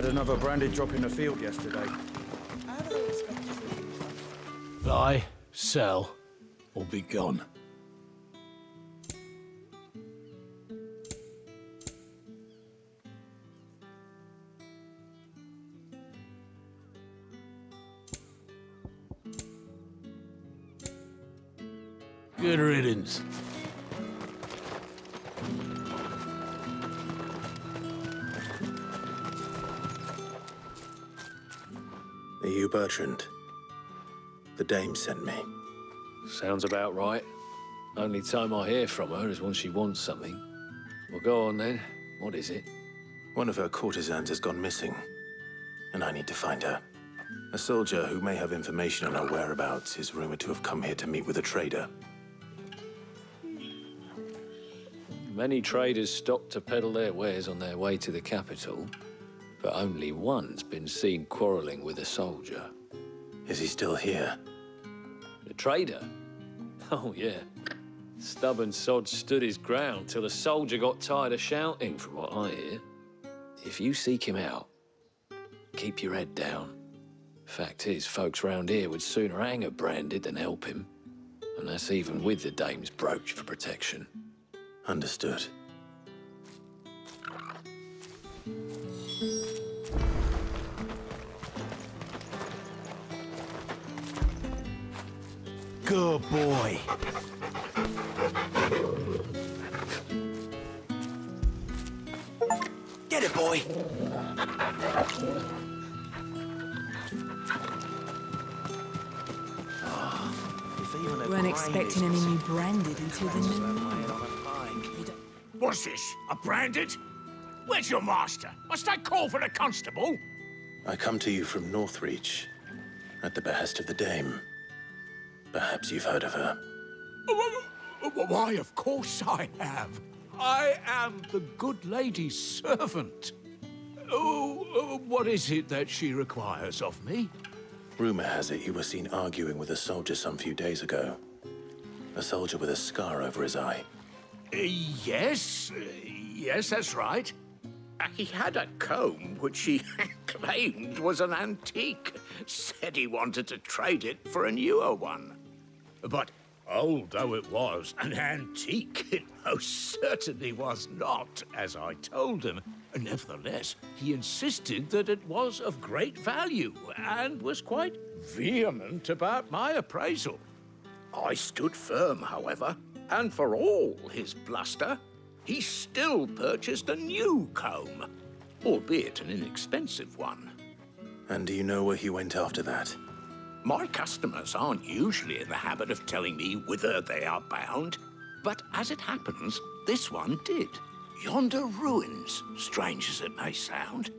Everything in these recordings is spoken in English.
another branded drop in the field yesterday. Buy, sell, or be gone. Good riddance. Are you Bertrand? The dame sent me. Sounds about right. Only time I hear from her is when she wants something. Well, go on then. What is it? One of her courtesans has gone missing, and I need to find her. A soldier who may have information on her whereabouts is rumored to have come here to meet with a trader. Many traders stop to peddle their wares on their way to the capital, but only one's been seen quarreling with a soldier. Is he still here? The trader? Oh, yeah. Stubborn sod stood his ground till the soldier got tired of shouting, from what I hear. If you seek him out, keep your head down. Fact is, folks round here would sooner hang a branded than help him. And that's even with the dame's brooch for protection. Understood. Good boy. Get it, boy! Weren't expecting any new branded until the new moon. What's this? A branded? Where's your master? Must I call for the constable? I come to you from Northreach, at the behest of the dame. Perhaps you've heard of her. Why, of course I have. I am the good lady's servant. What is it that she requires of me? Rumor has it you were seen arguing with a soldier some few days ago. A soldier with a scar over his eye. Yes, that's right. He had a comb which he claimed was an antique. Said he wanted to trade it for a newer one. But old though it was, an antique it most certainly was not, as I told him. Nevertheless, he insisted that it was of great value and was quite vehement about my appraisal. I stood firm, however, and for all his bluster, he still purchased a new comb, albeit an inexpensive one. And do you know where he went after that? My customers aren't usually in the habit of telling me whither they are bound, but as it happens, this one did. Yonder ruins, strange as it may sound.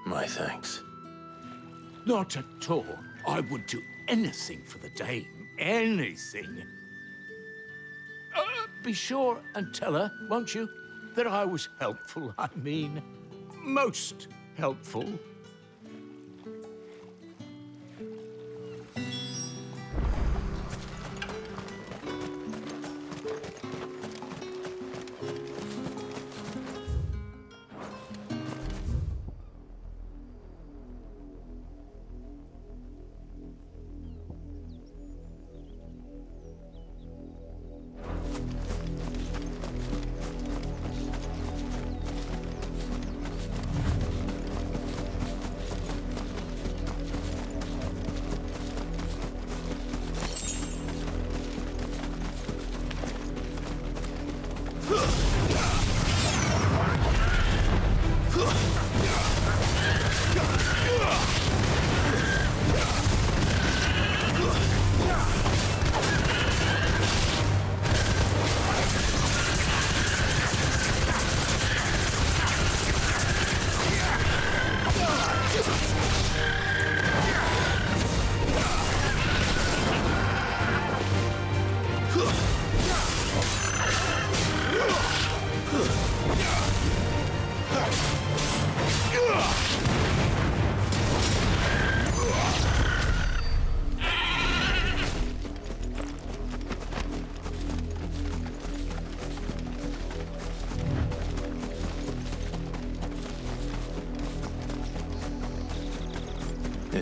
My thanks. Not at all. I would do anything for the dame. Anything. Be sure and tell her, won't you, that I was helpful. I mean, most helpful.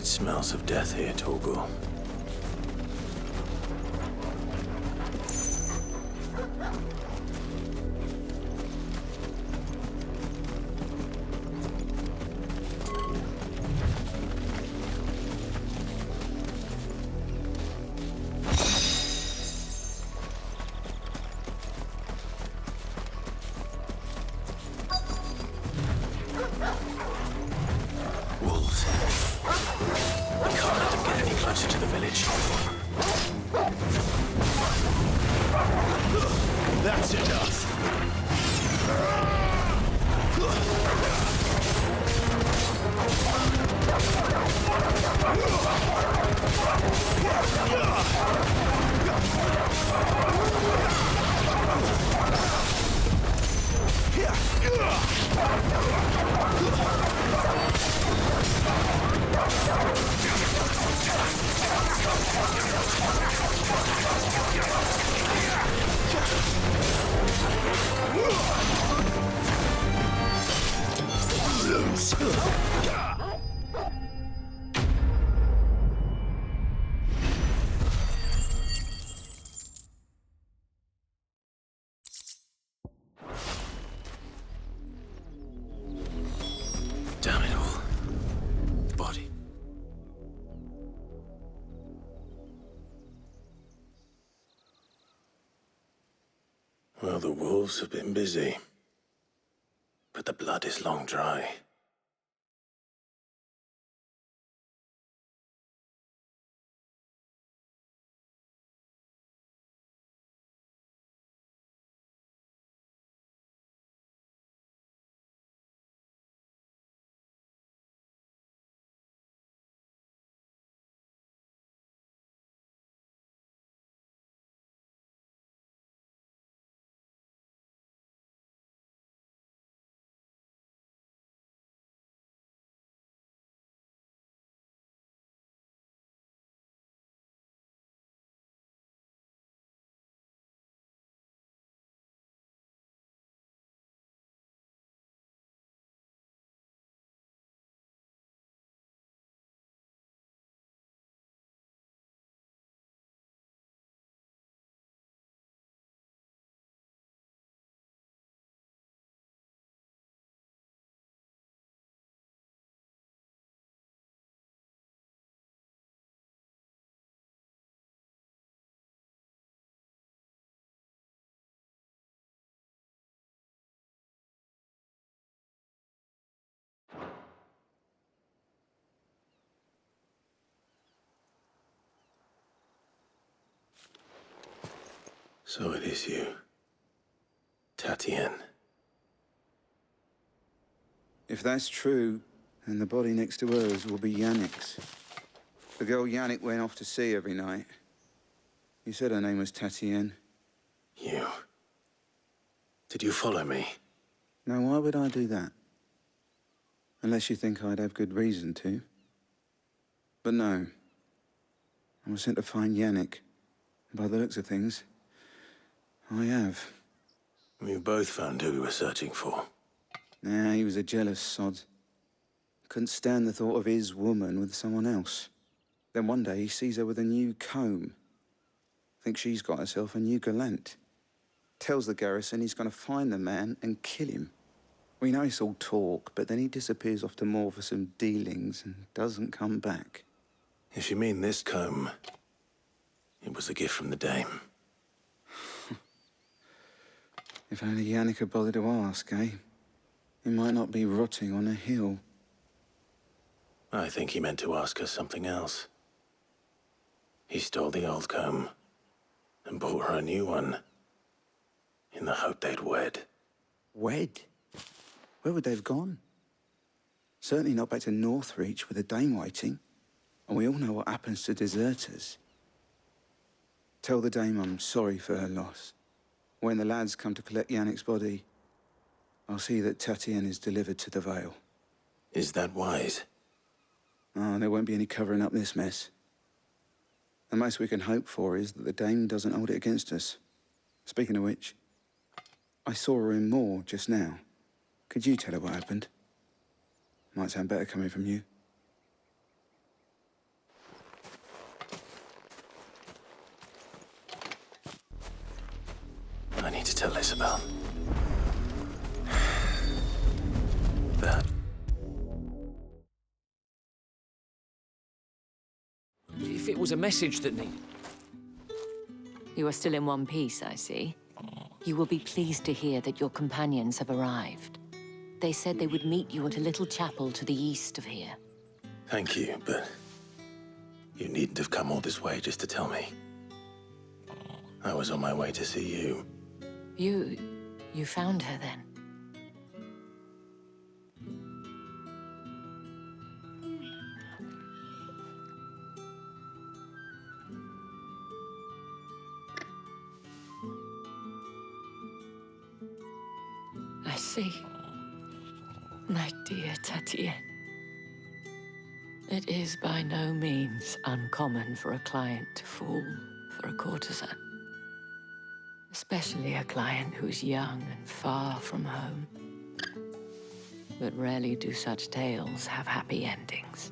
It smells of death here, Torgal. Wolves. We can't let them get any closer to the village. That's enough. Damn it all. Body. Well, the wolves have been busy. But the blood is long dry. So it is you, Tatienne. If that's true, then the body next to hers will be Yannick's. The girl Yannick went off to sea every night. You said her name was Tatienne. You. Did you follow me? Now, why would I do that? Unless you think I'd have good reason to. But no. I was sent to find Yannick. By the looks of things, I have. We've both found who we were searching for. Nah, he was a jealous sod. Couldn't stand the thought of his woman with someone else. Then one day he sees her with a new comb. Thinks she's got herself a new gallant. Tells the garrison he's going to find the man and kill him. We know it's all talk, but then he disappears off to Moor for some dealings and doesn't come back. If you mean this comb, it was a gift from the dame. If only Yannick had bothered to ask, eh? He might not be rotting on a hill. I think he meant to ask her something else. He stole the old comb and bought her a new one in the hope they'd wed. Wed? Where would they have gone? Certainly not back to Northreach with a dame waiting. And we all know what happens to deserters. Tell the dame I'm sorry for her loss. When the lads come to collect Yannick's body, I'll see that Tatienne is delivered to the Vale. Is that wise? Oh, there won't be any covering up this mess. The most we can hope for is that the dame doesn't hold it against us. Speaking of which, I saw her in Moor just now. Could you tell her what happened? Might sound better coming from you. need to tell Isabel. That. If it was a message that needed... You are still in one piece, I see. You will be pleased to hear that your companions have arrived. They said they would meet you at a little chapel to the east of here. Thank you, but you needn't have come all this way just to tell me. I was on my way to see you. You found her then? I see. My dear Tatienne. It is by no means uncommon for a client to fall for a courtesan. Especially a client who's young and far from home. But rarely do such tales have happy endings.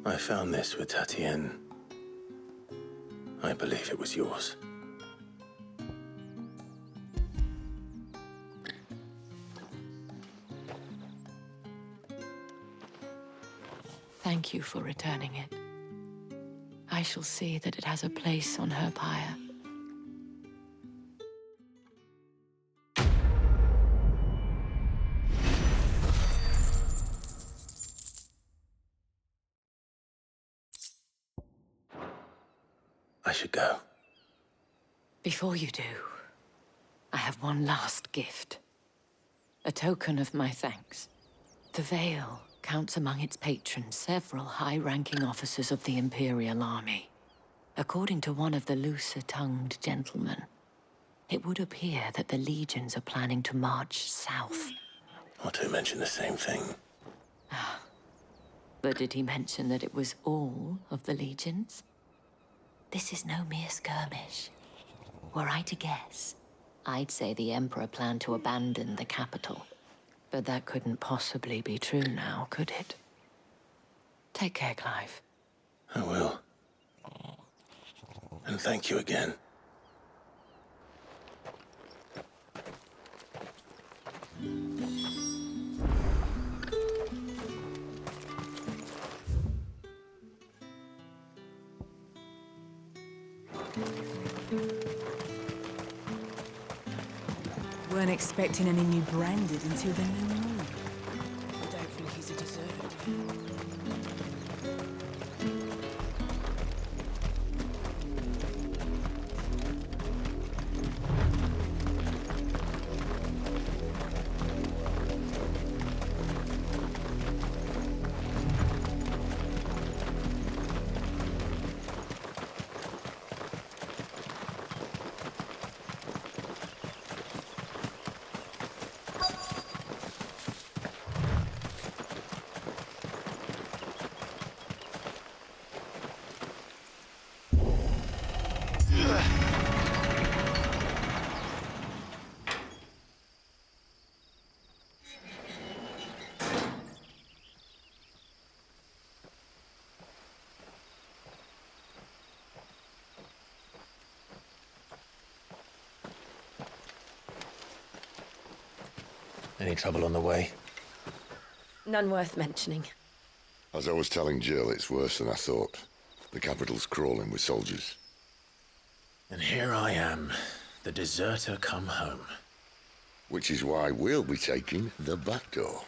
I found this with Tatienne. I believe it was yours. Thank you for returning it. I shall see that it has a place on her pyre. I should go. Before you do, I have one last gift. A token of my thanks. The Veil counts among its patrons several high-ranking officers of the Imperial Army. According to one of the looser-tongued gentlemen, it would appear that the legions are planning to march south. Otto mentioned the same thing. But did he mention that it was all of the legions? This is no mere skirmish. Were I to guess, I'd say the Emperor planned to abandon the capital. But that couldn't possibly be true now, could it? Take care, Clive. I will. And thank you again. Weren't expecting any new branded until the new moon. I don't think he's a deserter. Any trouble on the way? None worth mentioning. As I was telling Jill, it's worse than I thought. The capital's crawling with soldiers. And here I am, the deserter come home. Which is why we'll be taking the back door.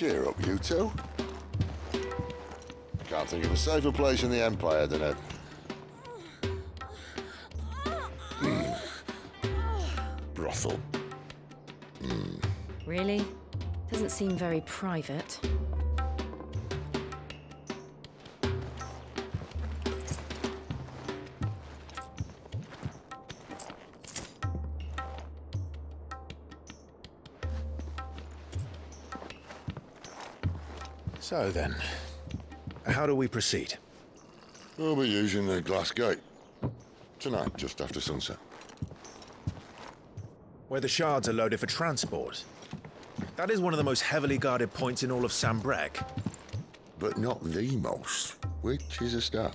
Cheer up, you two. Can't think of a safer place in the Empire than a... brothel. Really? Doesn't seem very private. So then, how do we proceed? We'll be using the glass gate. Tonight, just after sunset. Where the shards are loaded for transport. That is one of the most heavily guarded points in all of Sambrek. But not the most, which is a start.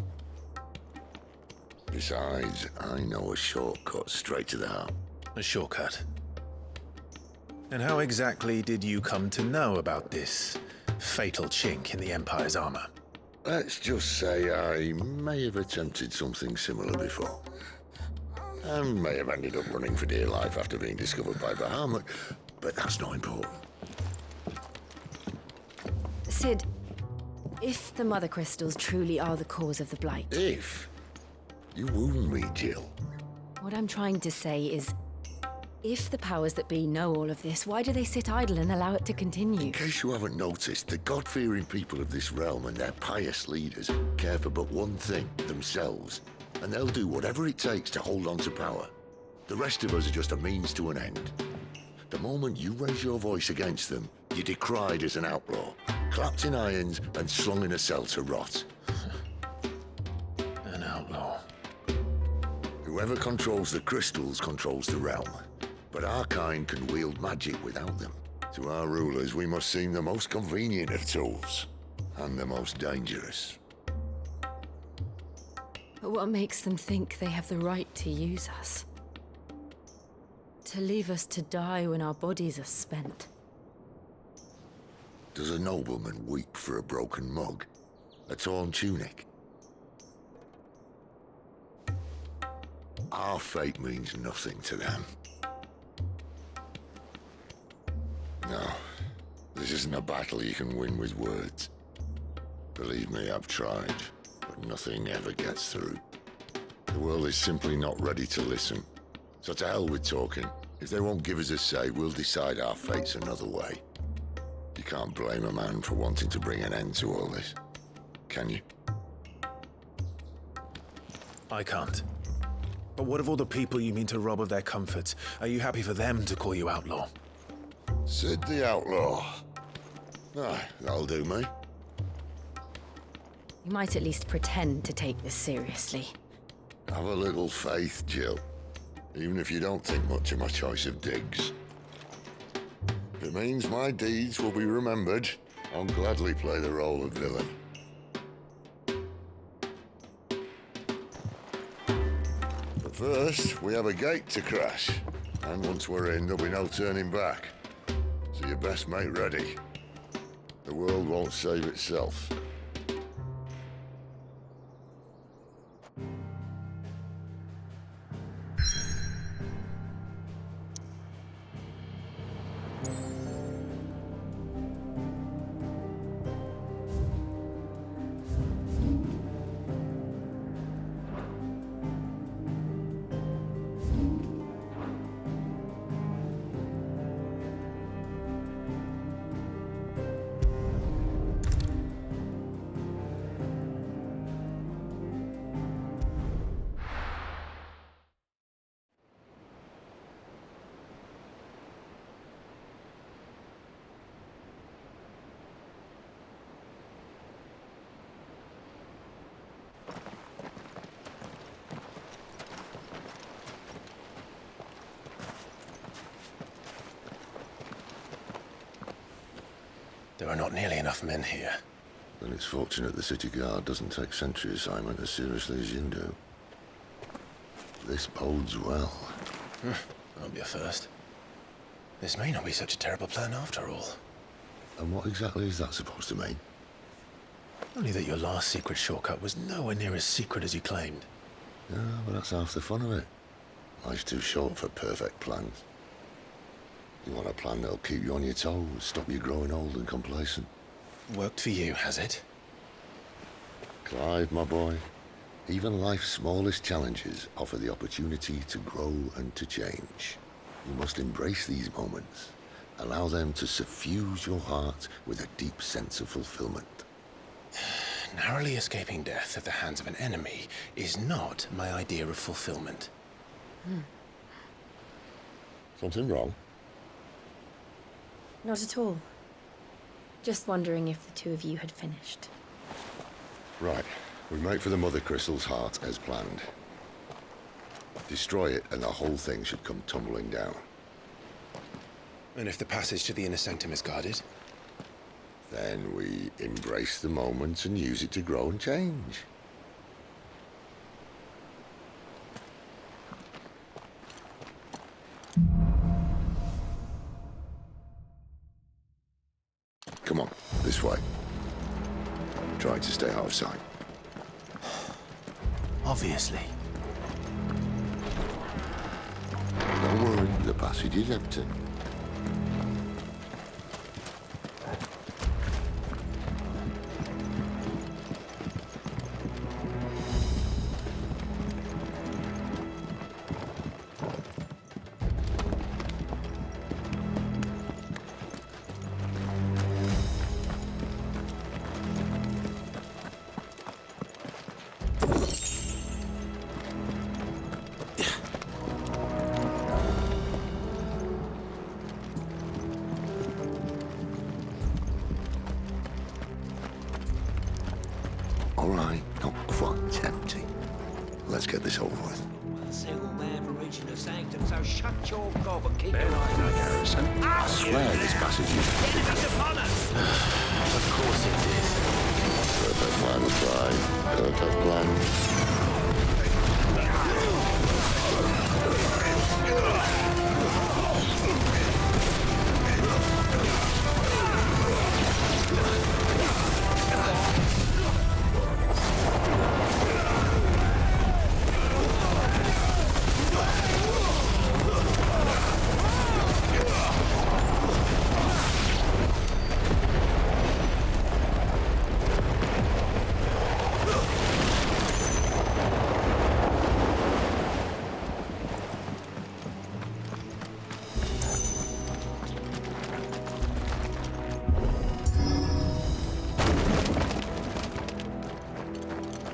Besides, I know a shortcut straight to the heart. A shortcut. And how exactly did you come to know about this fatal chink in the Empire's armor? Let's just say I may have attempted something similar before. And may have ended up running for dear life after being discovered by Bahamut, but that's not important. Sid, if the Mother Crystals truly are the cause of the Blight... If? You wound me, Jill. What I'm trying to say is, if the powers that be know all of this, why do they sit idle and allow it to continue? In case you haven't noticed, the God-fearing people of this realm and their pious leaders care for but one thing, themselves. And they'll do whatever it takes to hold on to power. The rest of us are just a means to an end. The moment you raise your voice against them, you're decried as an outlaw, clapped in irons and slung in a cell to rot. An outlaw. Whoever controls the crystals controls the realm. But our kind can wield magic without them. To our rulers, we must seem the most convenient of tools, and the most dangerous. But what makes them think they have the right to use us? To leave us to die when our bodies are spent? Does a nobleman weep for a broken mug? A torn tunic? Our fate means nothing to them. No, this isn't a battle you can win with words. Believe me, I've tried, but nothing ever gets through. The world is simply not ready to listen. So to hell with talking. If they won't give us a say, we'll decide our fates another way. You can't blame a man for wanting to bring an end to all this, can you? I can't. But what of all the people you mean to rob of their comforts? Are you happy for them to call you outlaw? Sid the Outlaw. Aye, that'll do me. You might at least pretend to take this seriously. Have a little faith, Jill. Even if you don't think much of my choice of digs. If it means my deeds will be remembered, I'll gladly play the role of villain. But first, we have a gate to crash. And once we're in, there'll be no turning back. So you best make ready. The world won't save itself. There are not nearly enough men here. Then it's fortunate the city guard doesn't take sentry assignment as seriously as you do. This bodes well. That'll be a first. This may not be such a terrible plan after all. And what exactly is that supposed to mean? Only that your last secret shortcut was nowhere near as secret as you claimed. Yeah, but that's half the fun of it. Life's too short for perfect plans. You want a plan that'll keep you on your toes, stop you growing old and complacent. Worked for you, has it? Clive, my boy, even life's smallest challenges offer the opportunity to grow and to change. You must embrace these moments. Allow them to suffuse your heart with a deep sense of fulfillment. Narrowly escaping death at the hands of an enemy is not my idea of fulfillment. Something wrong? Not at all. Just wondering if the two of you had finished. Right. We make for the Mother Crystal's heart as planned. Destroy it and the whole thing should come tumbling down. And if the passage to the inner sanctum is guarded? Then we embrace the moment and use it to grow and change. Come on, this way. Try to stay out of sight. Obviously. Don't worry, the passage is empty. All right, not quite empty. Let's get this over with. A single man for reaching the sanctum, so shut your gob and keep your eyes on Harrison. I swear this passage is... Enemies upon us! Of course it is. Perfect plan, Clive. Perfect plan.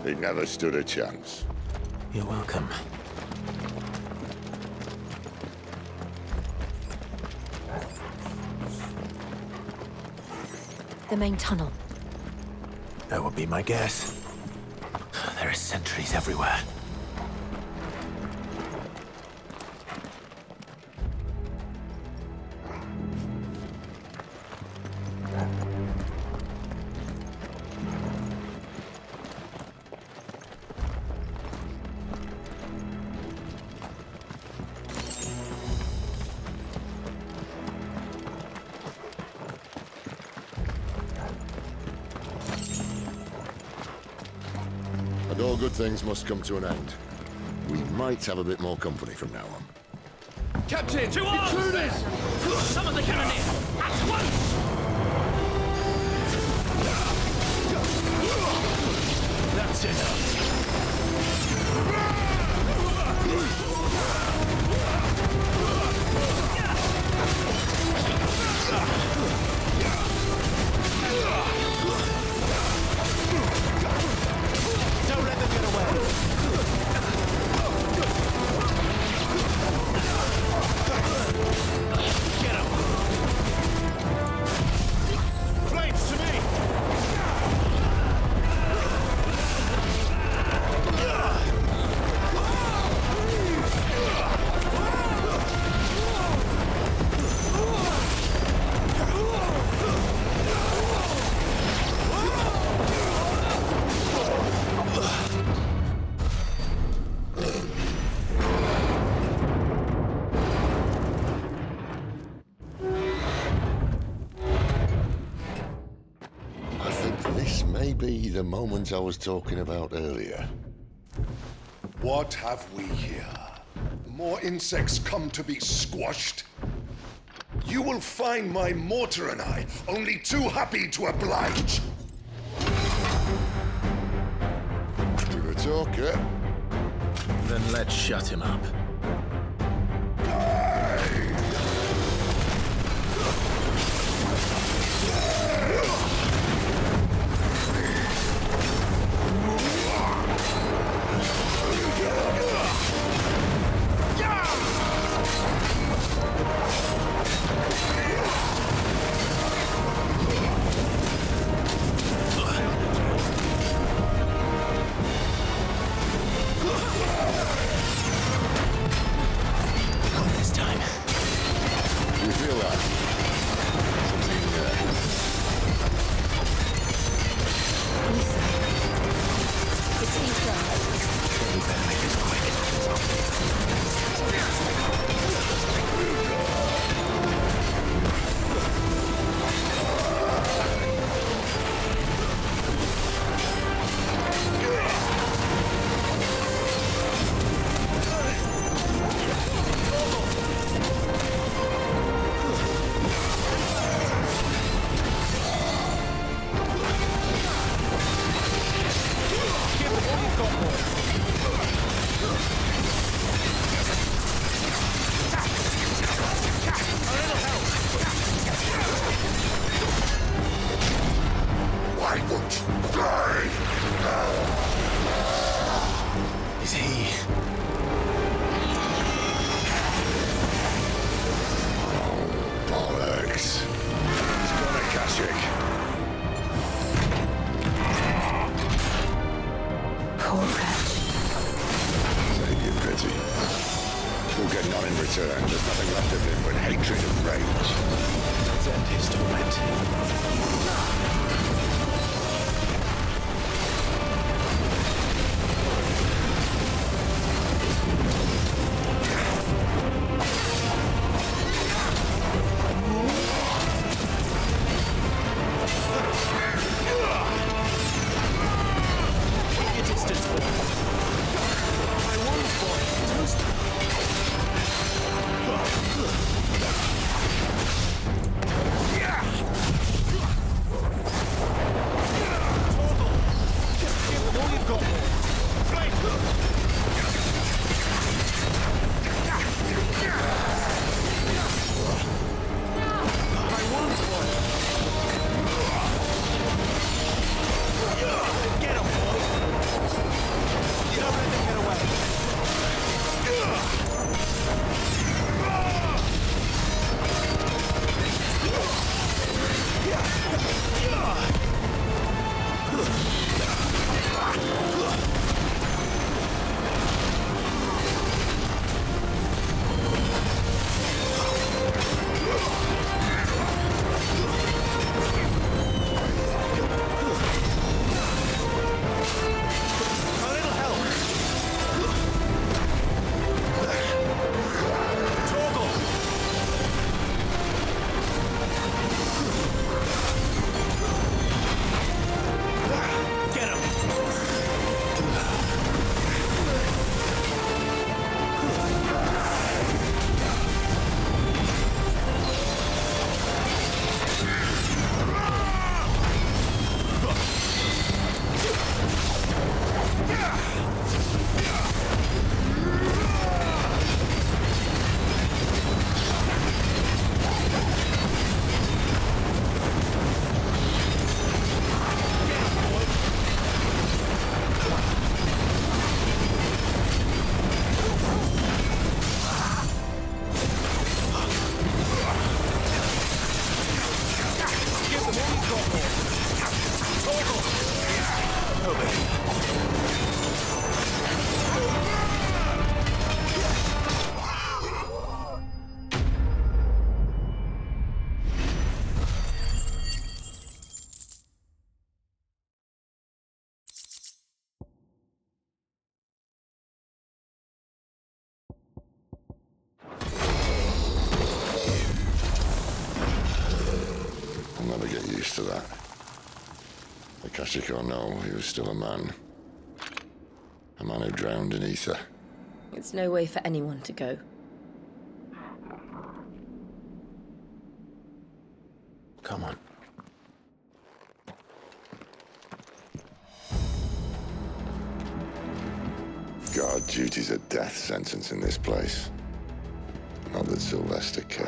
He never stood a chance. You're welcome. The main tunnel. That would be my guess. There are sentries everywhere. And all good things must come to an end. We might have a bit more company from now on. Captain! To arms! Summon the cannoneer! At once! That's enough. Don't let them get away. Get him. Flames to me. I think this may be the moment I was talking about earlier. What have we here? More insects come to be squashed? You will find my mortar and I only too happy to oblige. Give a talk, eh? Then let's shut him up. I'll never get used to that. Akashic or no, he was still a man. A man who drowned in ether. It's no way for anyone to go. Come on. Guard duty's a death sentence in this place. Not that Sylvester cares.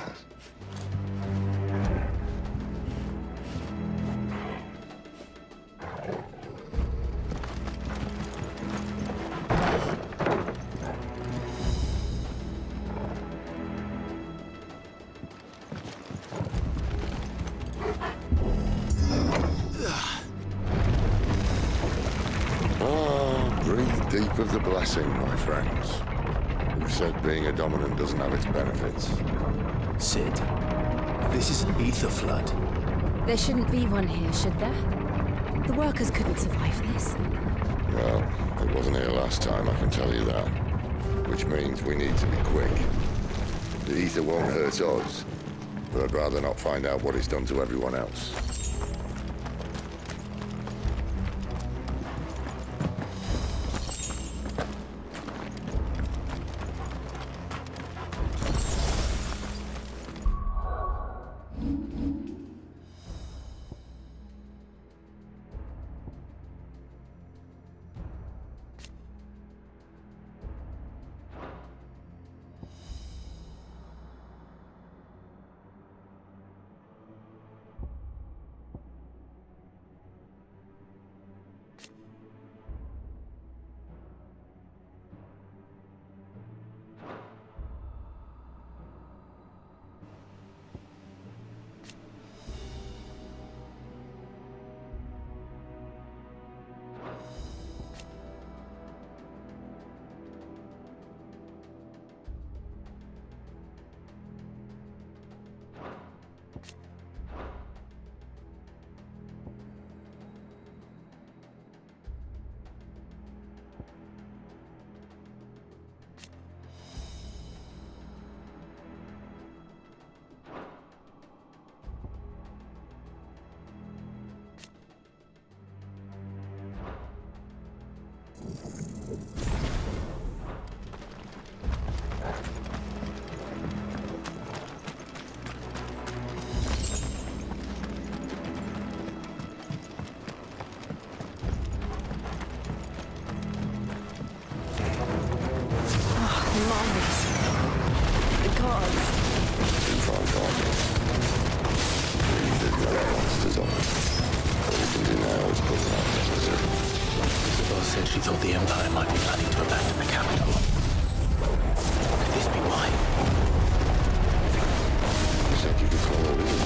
Breathe deep of the blessing, my friends. Who said being a dominant doesn't have its benefits? Sid, this is an ether flood. There shouldn't be one here, should there? The workers couldn't survive this. Well, it wasn't here last time, I can tell you that. Which means we need to be quick. The ether won't hurt us, but I'd rather not find out what it's done to everyone else. Said she thought the Empire might be planning to abandon the capital. Could this be why? Except you could call it in.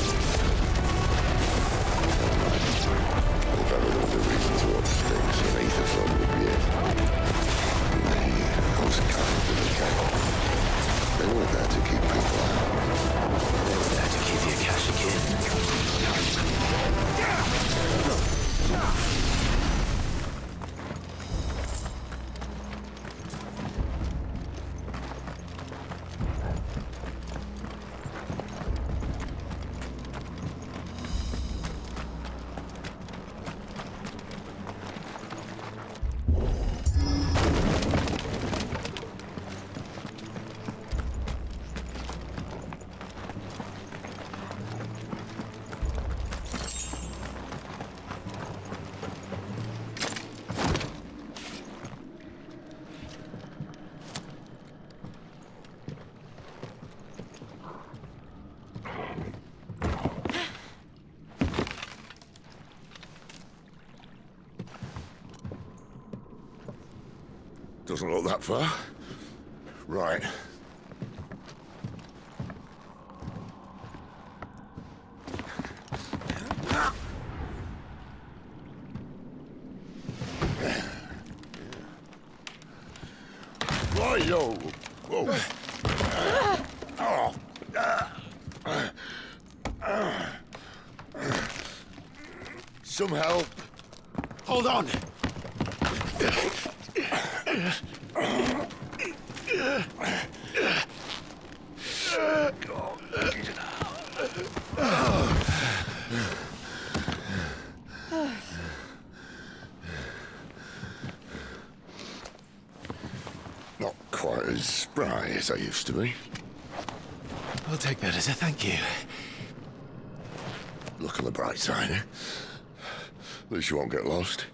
If ever there was a reason to up stakes, an ether flood would be it. And the host kind of the camp. They weren't there to keep people out. They were there to keep the Akashic in. Doesn't look that far. Right. Right-yo. Whoa. Some help. Hold on! Not quite as spry as I used to be. I'll take that as a thank you. Look on the bright side, eh? At least you won't get lost.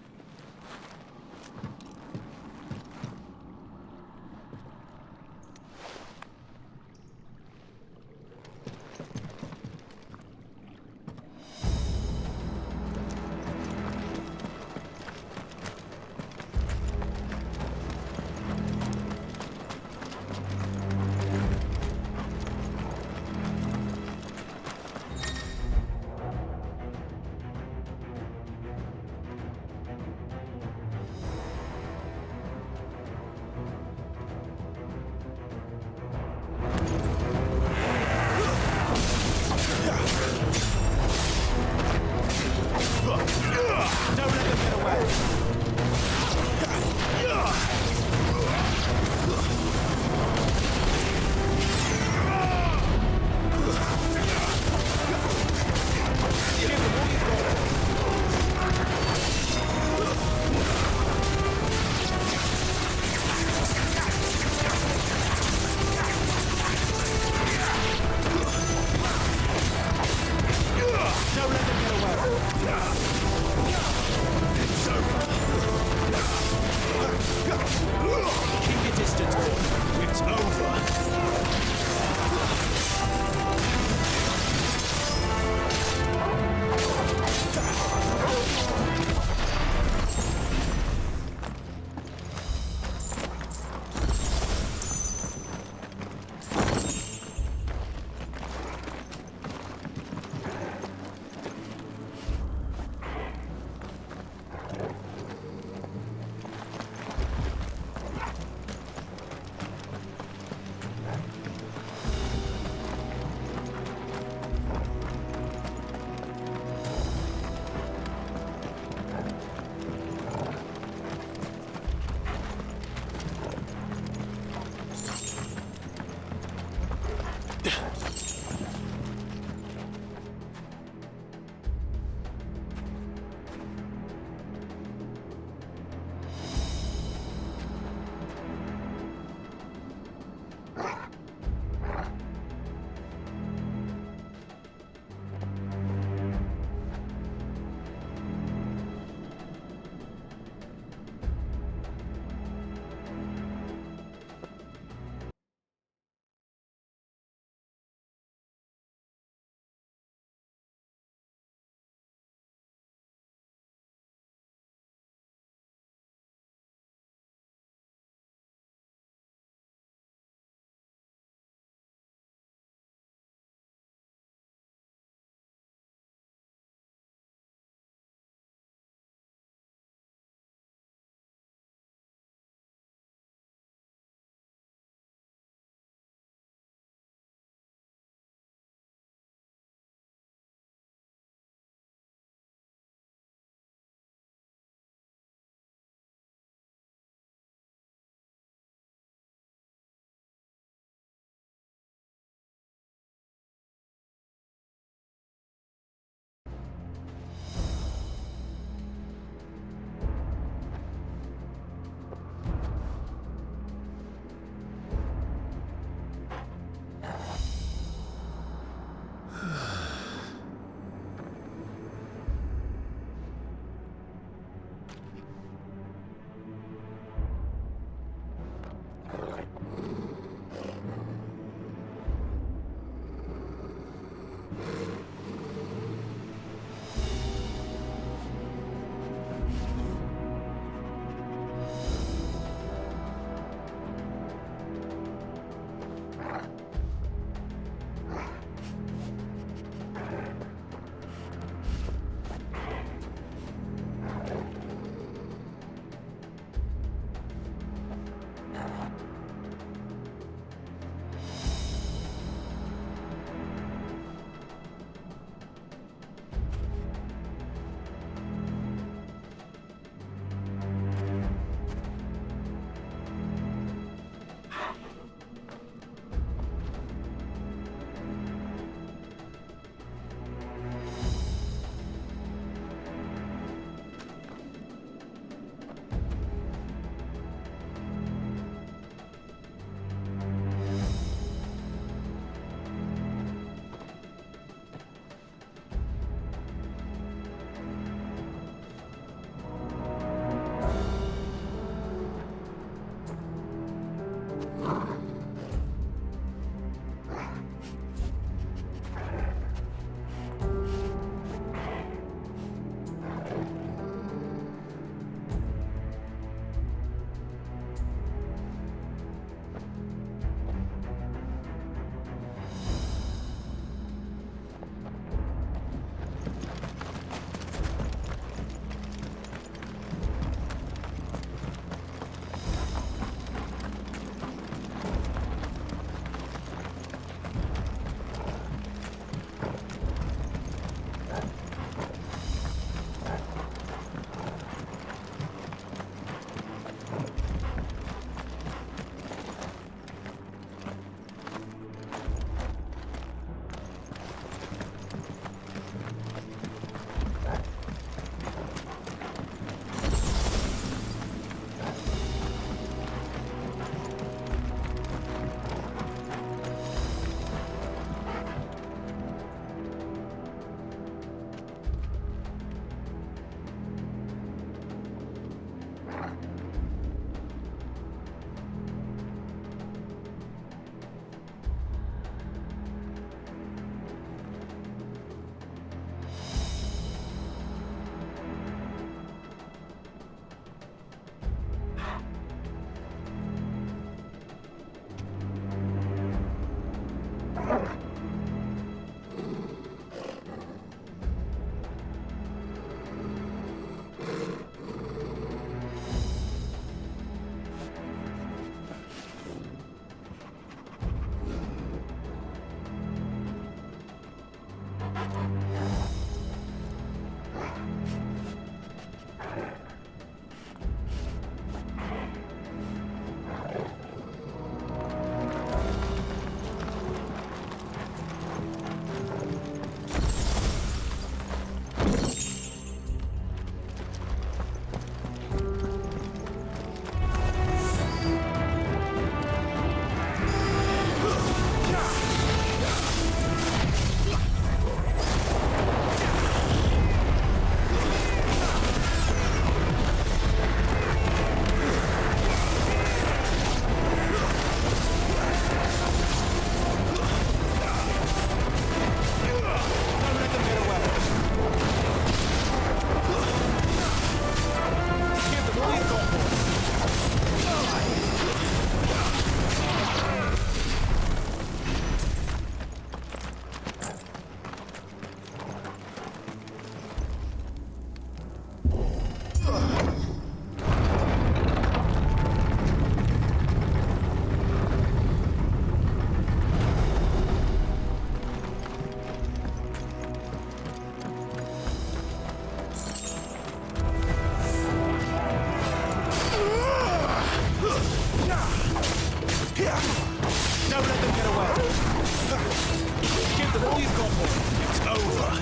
All you've got, boy. It's over.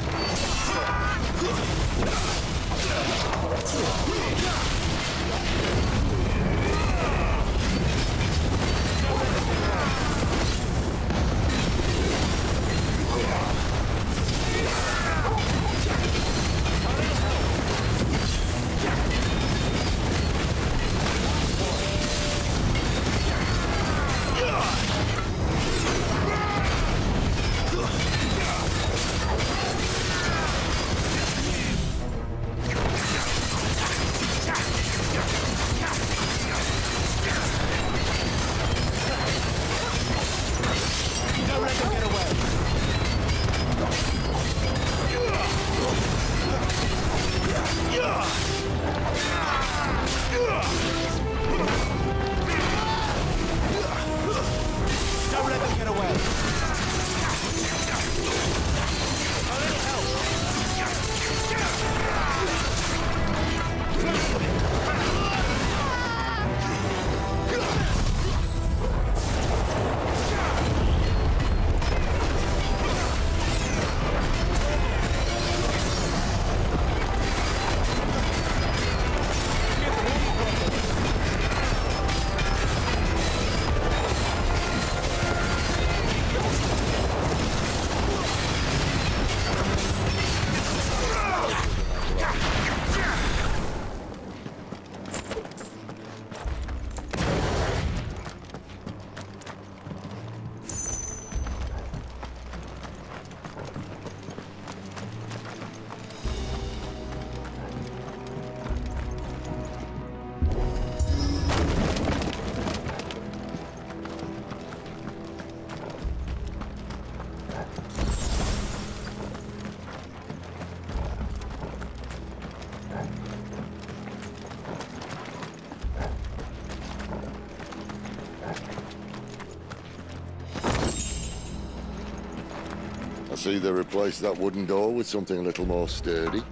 I see they replaced that wooden door with something a little more sturdy.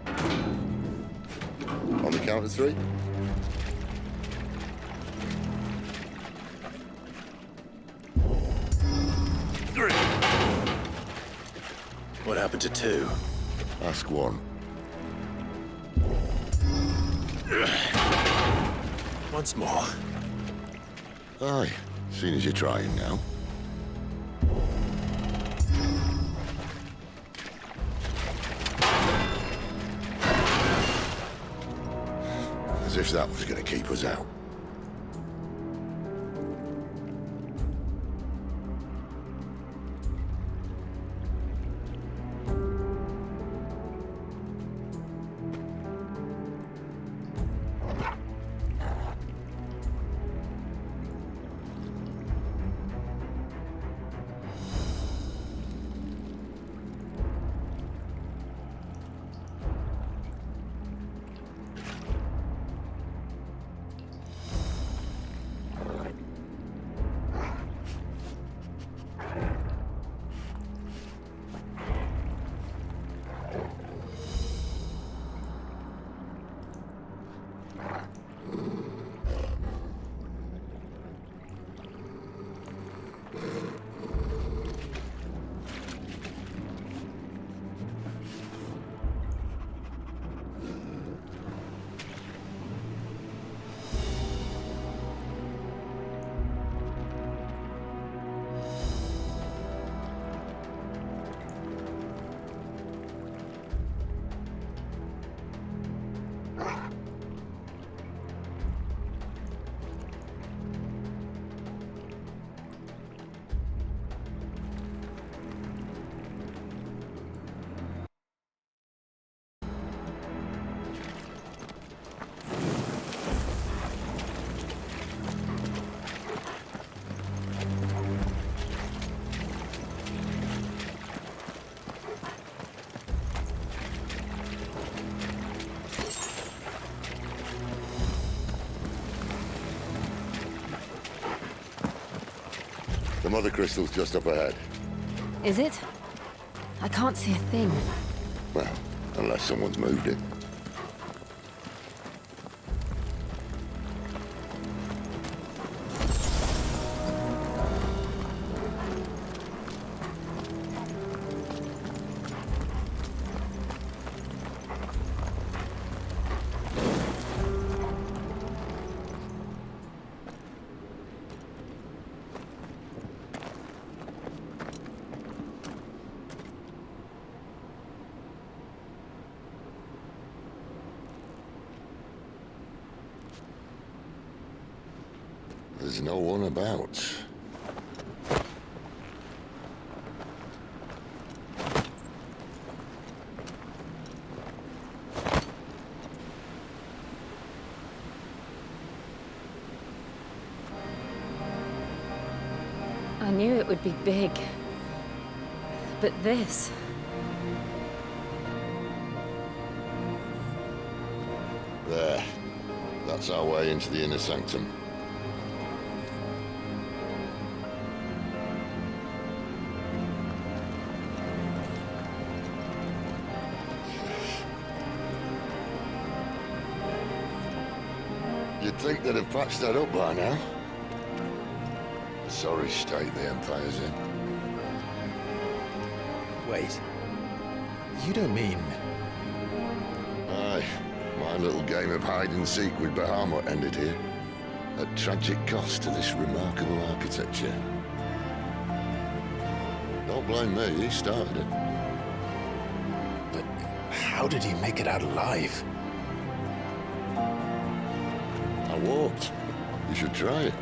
On the count of 3. What happened to 2? Ask 1. Once more. Aye, seeing as you're trying now. As if that was going to keep us out. The mother crystal's just up ahead. Is it? I can't see a thing. Well, unless someone's moved it. There's no one about. I knew it would be big. But this... There. That's our way into the inner sanctum. You'd think they'd have patched that up by now. Sorry state the Empire's in. Wait. You don't mean... Aye. My little game of hide-and-seek with Bahamut ended here. At tragic cost to this remarkable architecture. Don't blame me, he started it. But how did he make it out alive? I walked. You should try it.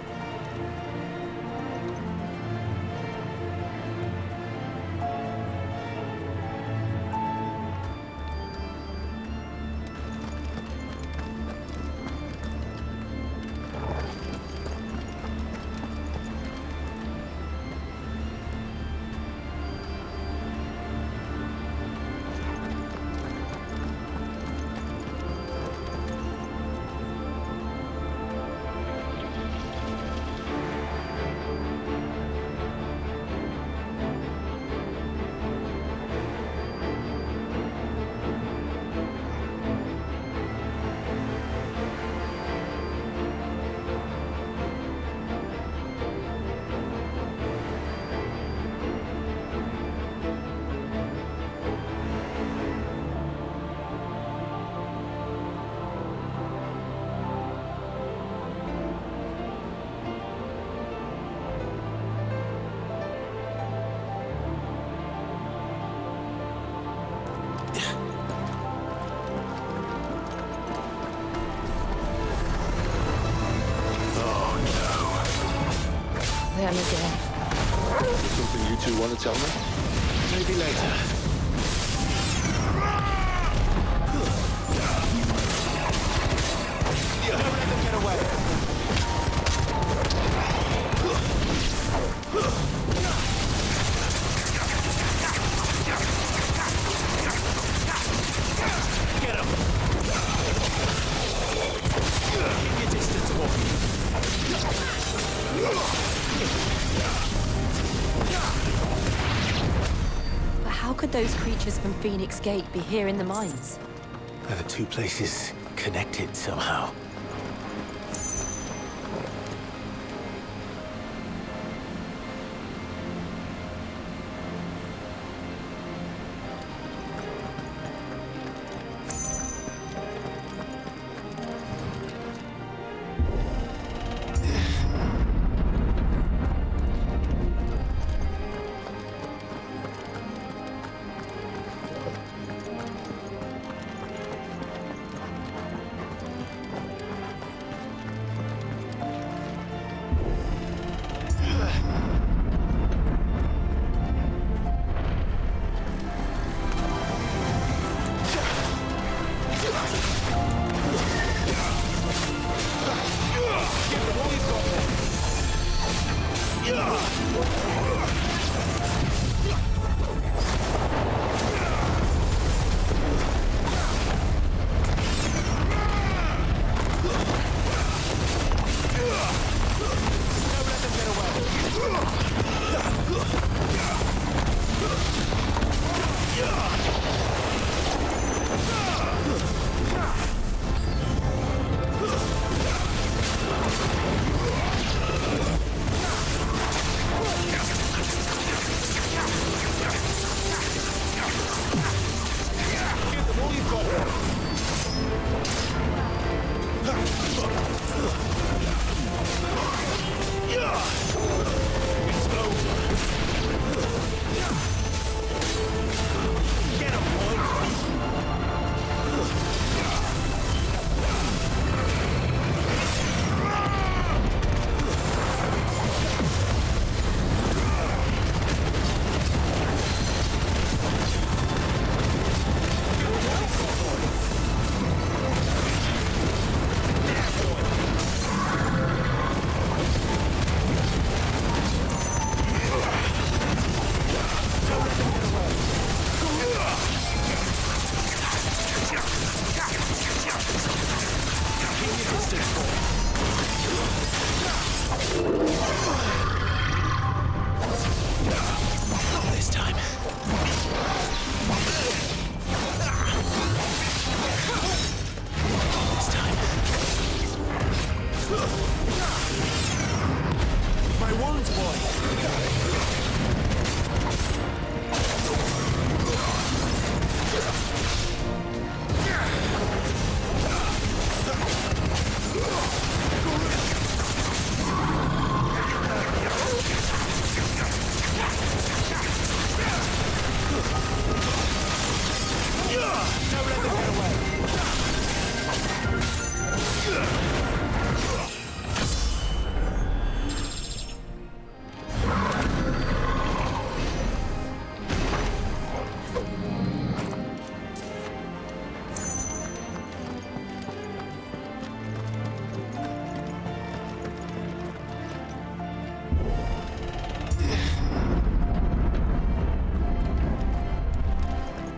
Them again. Something you two want to tell me? Maybe later. Don't let them get away. Get him! Keep your distance, Wolf. But how could those creatures from Phoenix Gate be here in the mines? Are the two places connected somehow?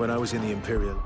when I was in the Imperial.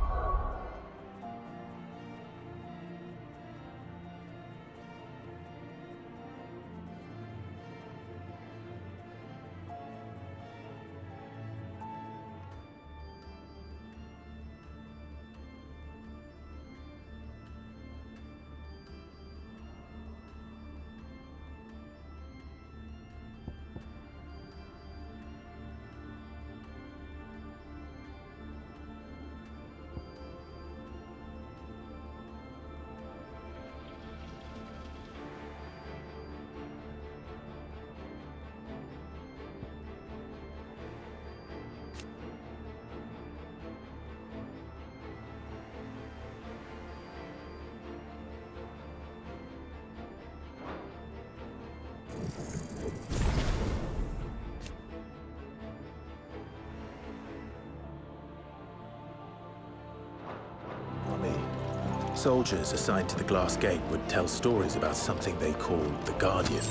Soldiers assigned to the Glass Gate would tell stories about something they called the Guardian.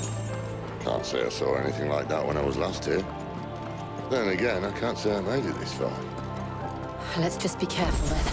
Can't say I saw anything like that when I was last here. Then again, I can't say I made it this far. Let's just be careful then.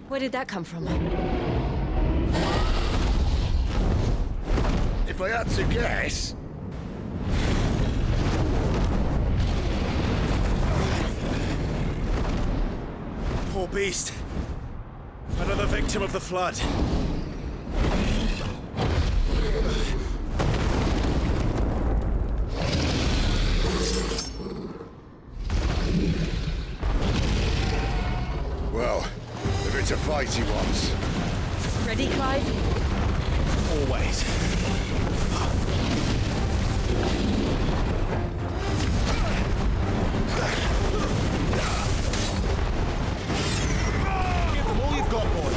Where did that come from? If I had to guess... Poor beast. Another victim of the flood. Well, if it's a fight he wants. Ready, Clive? Always. Give them all you've got, boy.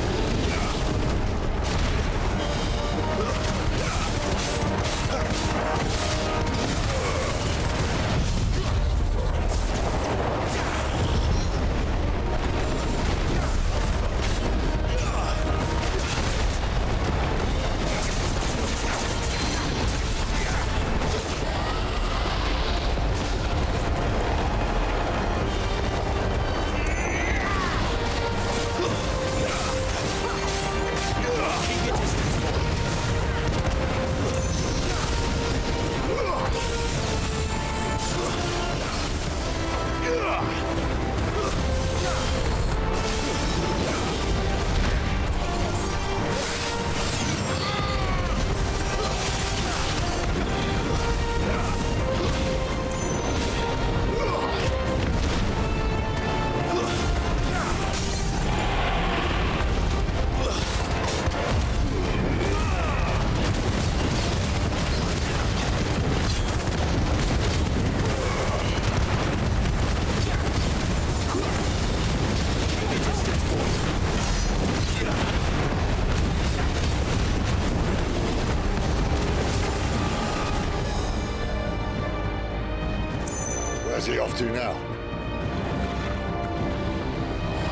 Where's he off to now?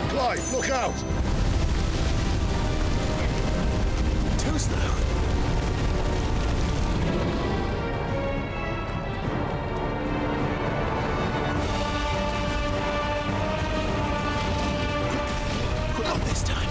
Clive, look out! Too slow. Not this time.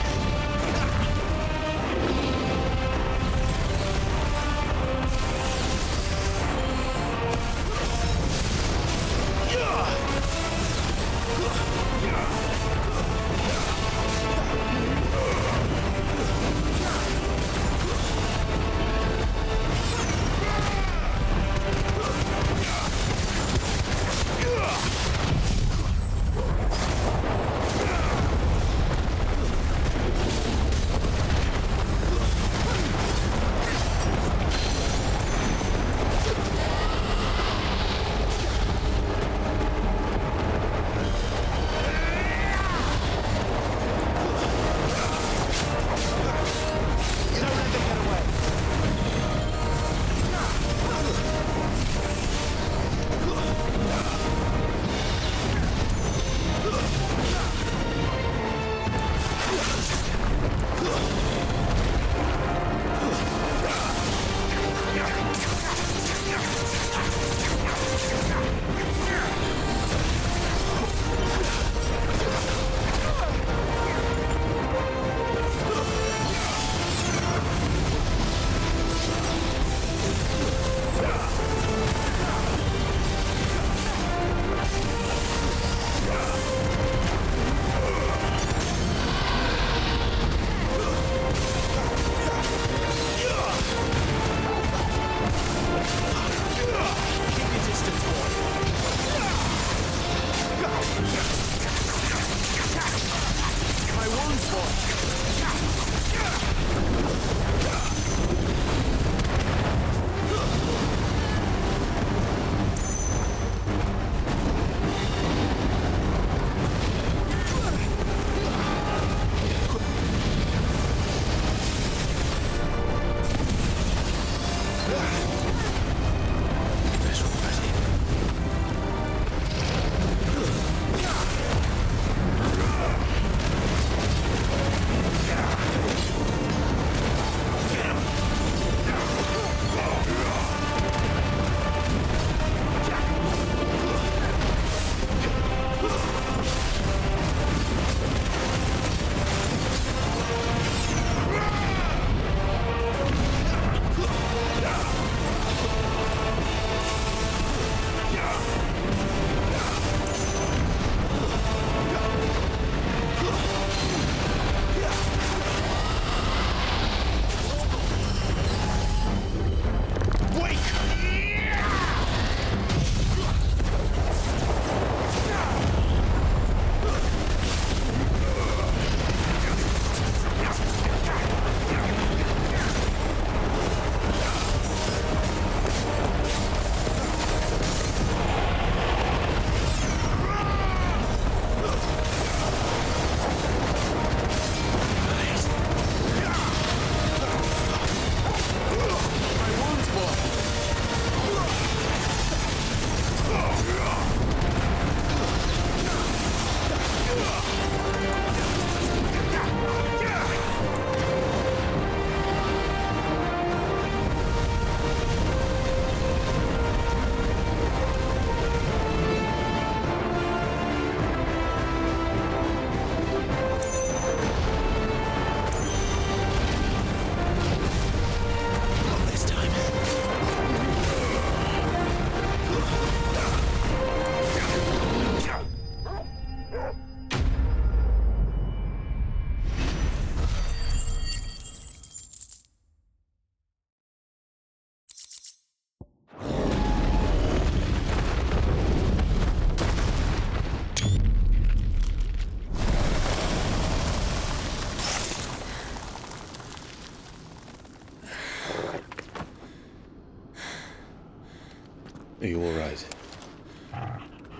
Are you all right?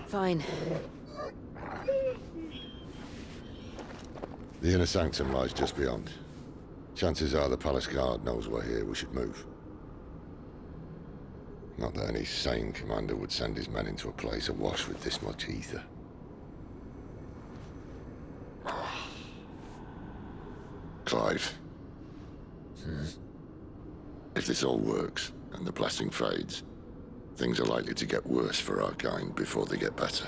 Fine. The inner sanctum lies just beyond. Chances are the palace guard knows we're here. We should move. Not that any sane commander would send his men into a place awash with this much ether. Clive. If this all works, and the blessing fades, things are likely to get worse for our kind before they get better.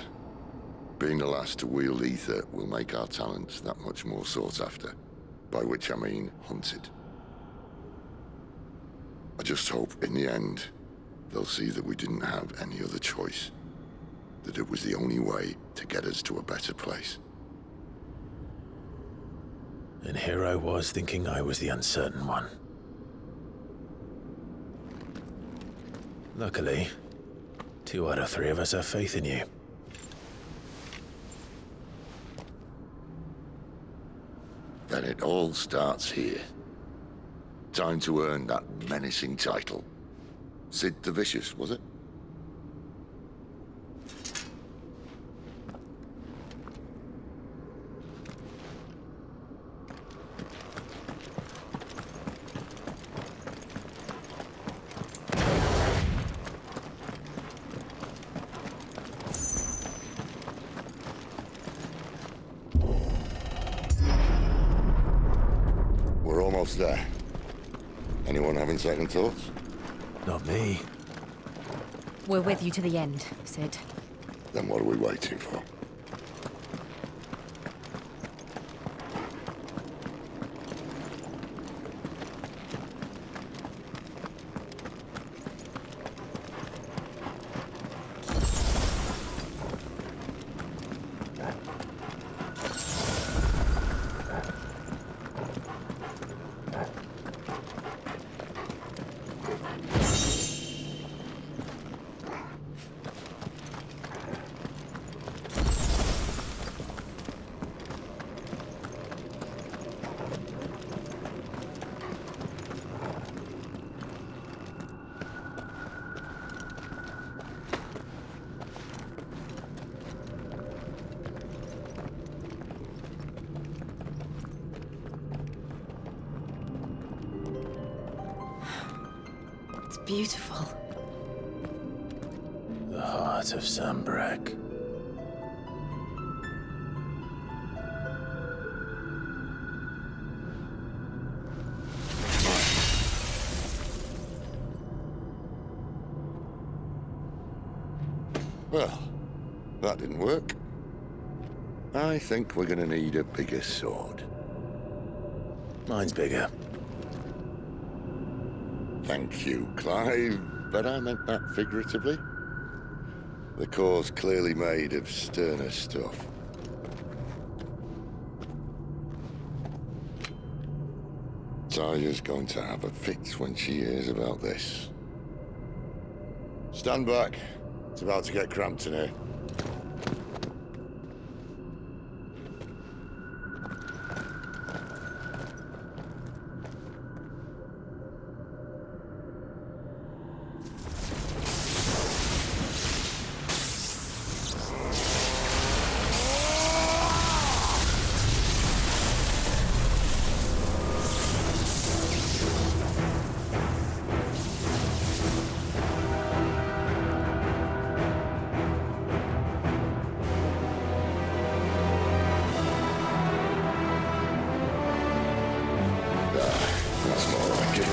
Being the last to wield ether will make our talents that much more sought after, by which I mean hunted. I just hope, in the end, they'll see that we didn't have any other choice, that it was the only way to get us to a better place. And here I was thinking I was the uncertain one. Luckily, 2 out of 3 of us have faith in you. Then it all starts here. Time to earn that menacing title. Sid the Vicious, was it? We're almost there. Anyone having second thoughts? Not me. We're with you to the end, Sid. Then what are we waiting for? It's beautiful. The heart of Sambrek. Well, that didn't work. I think we're gonna need a bigger sword. Mine's bigger. Thank you, Clive, but I meant that figuratively. The core's clearly made of sterner stuff. Taya's going to have a fit when she hears about this. Stand back. It's about to get cramped in here. That's more like it.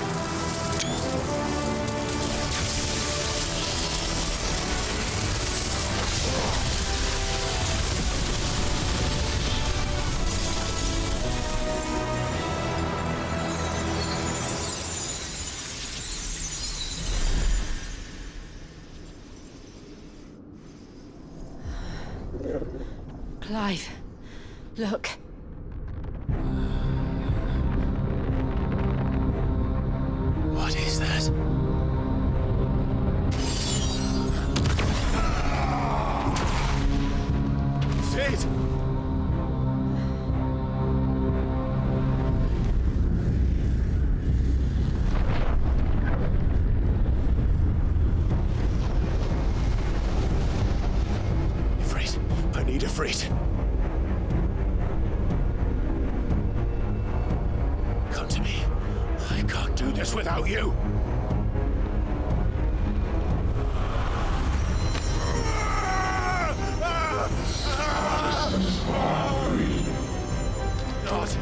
Clive, look. What is that? Sid! Siegfried! Come to me. I can't do this without you! Not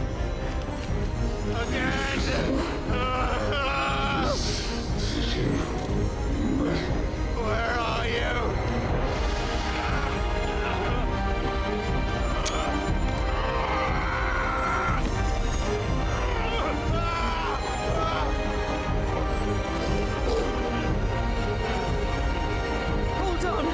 again! Where are you? Hold on!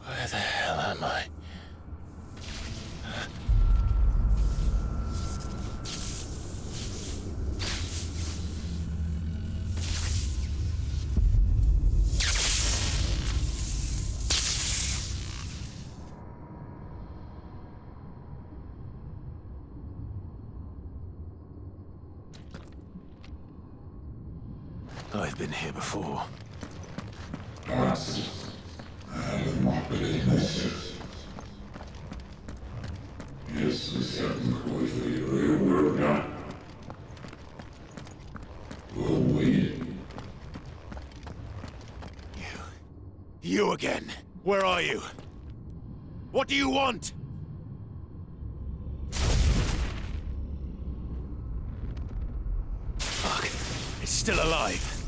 Where the hell am I? I've been here before. You again. Where are you? What do you want? Fuck. It's still alive.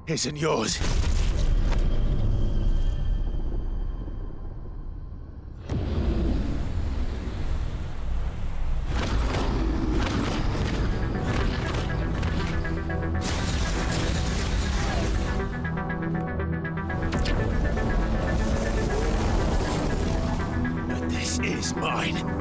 isn't yours. But this is mine.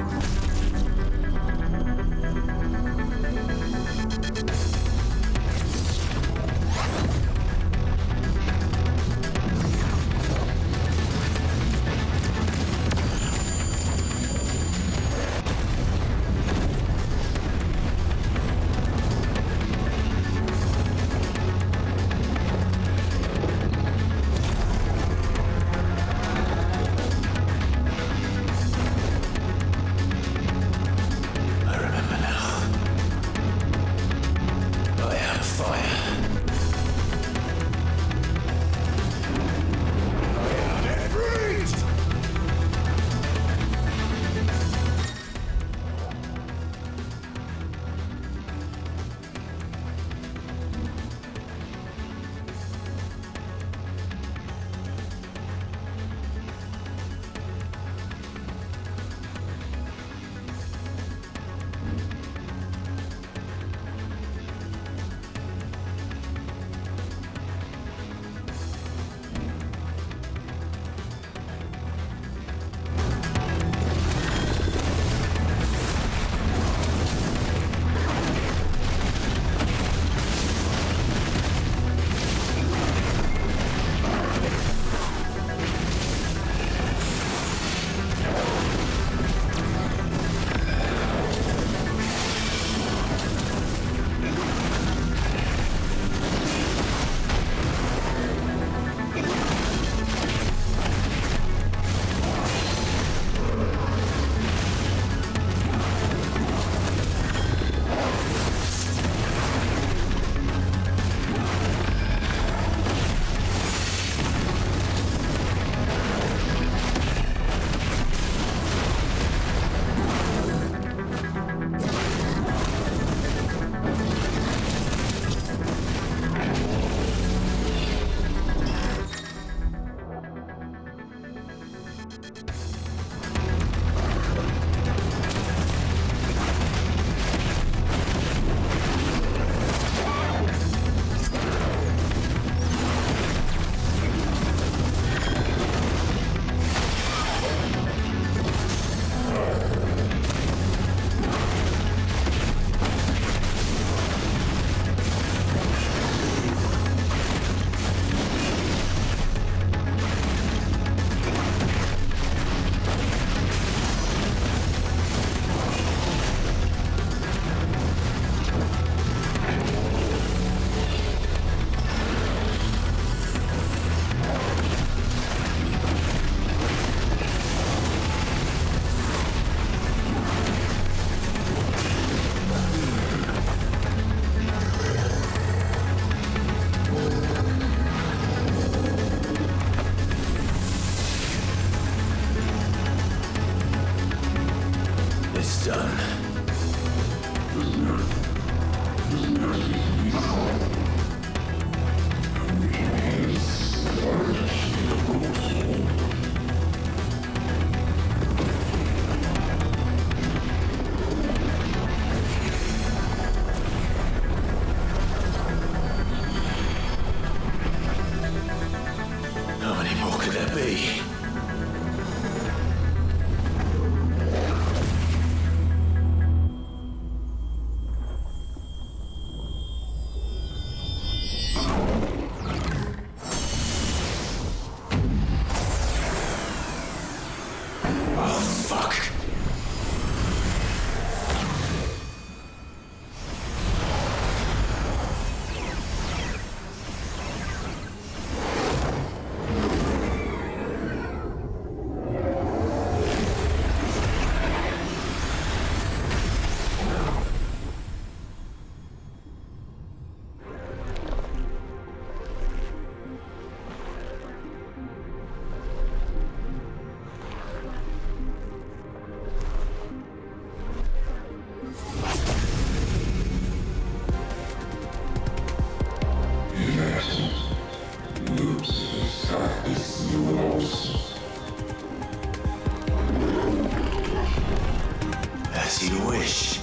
As you wish.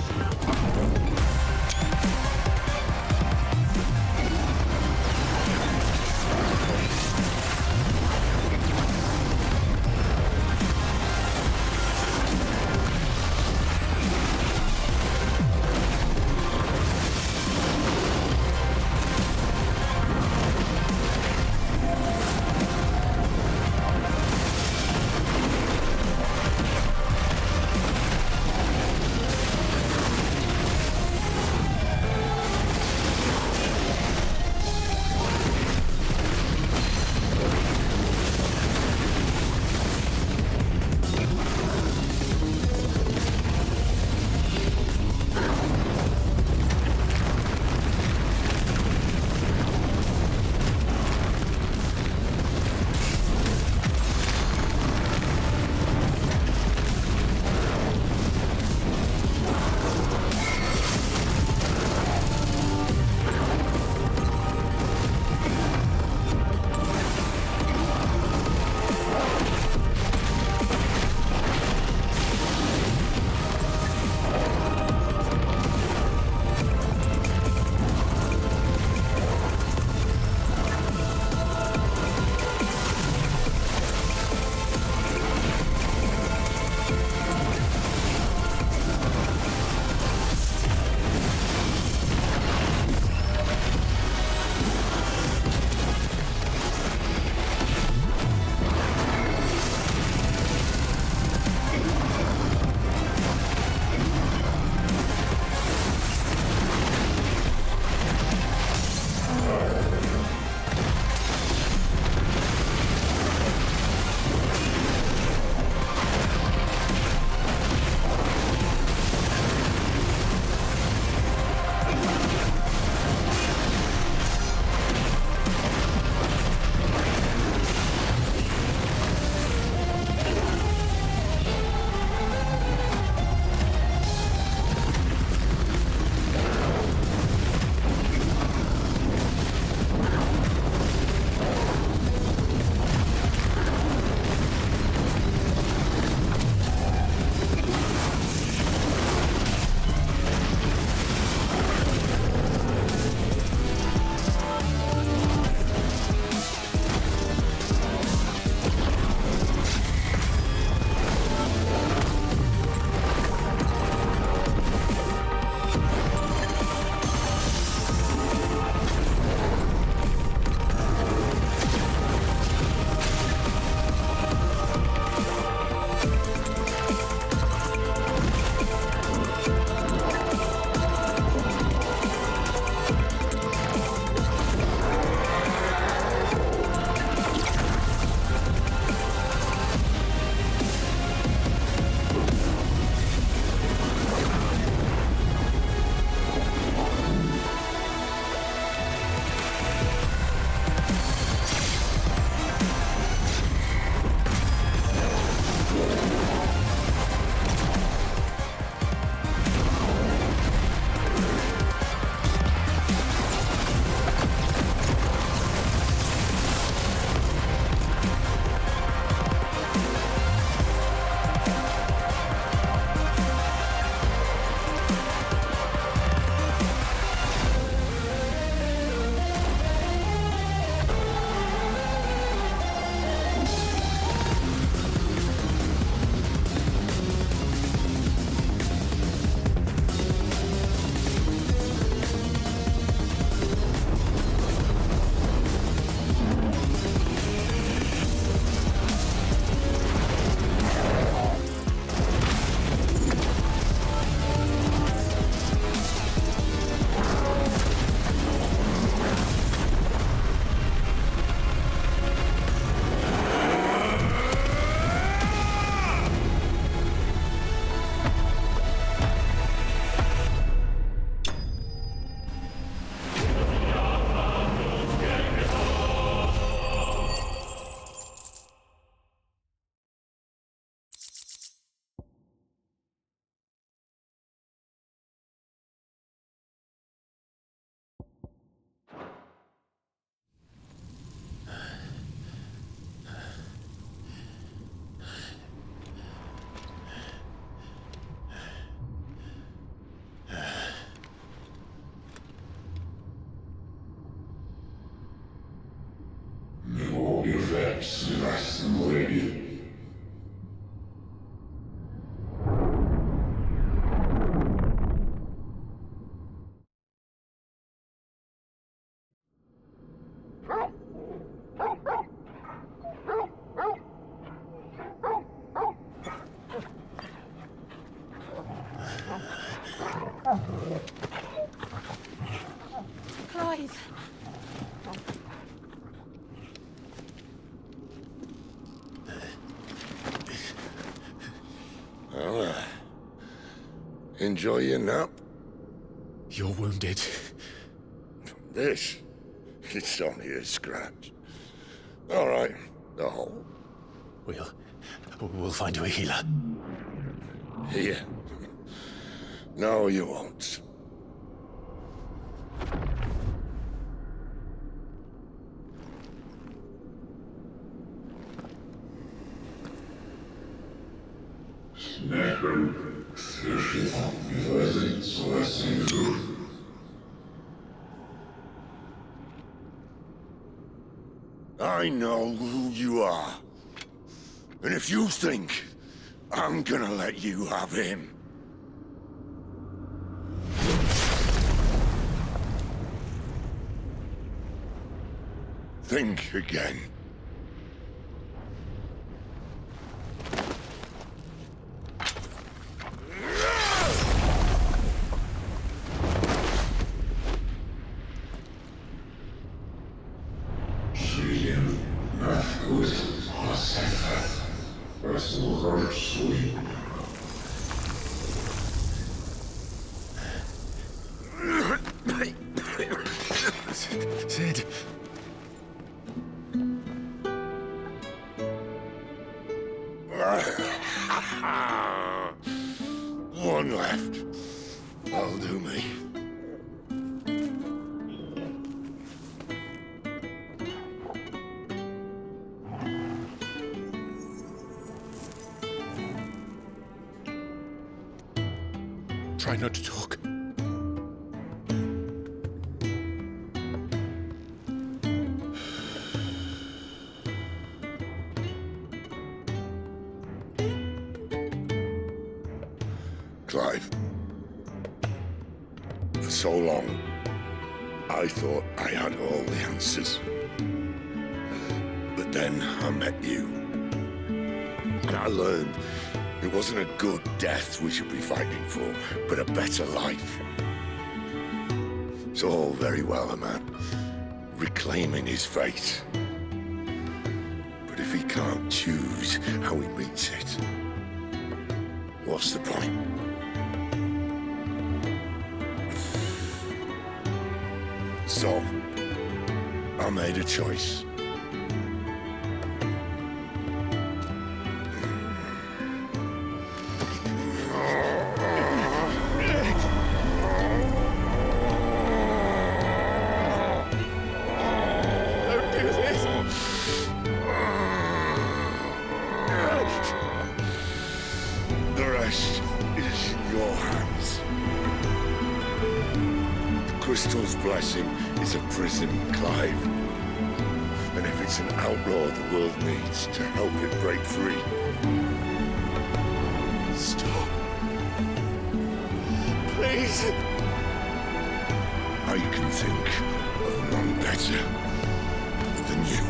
Well, enjoy your nap. You're wounded. This? It's only a scratch. All right, the hole. We'll find you a healer. Here. No, you won't. I know who you are. And if you think I'm gonna let you have him... think again. Sid. One left. That'll do me. Try not to talk. Clive. For so long, I thought I had all the answers. But then I met you. And I learned it wasn't a good death we should be fighting for, but a better life. It's all very well, a man reclaiming his fate. But if he can't choose how he meets it, what's the point? So, I made a choice. The rest is in your hands. The Crystal's blessing is a prison, Clive. And if it's an outlaw the world needs to help it break free... Stop. Please. I can think of none better than you.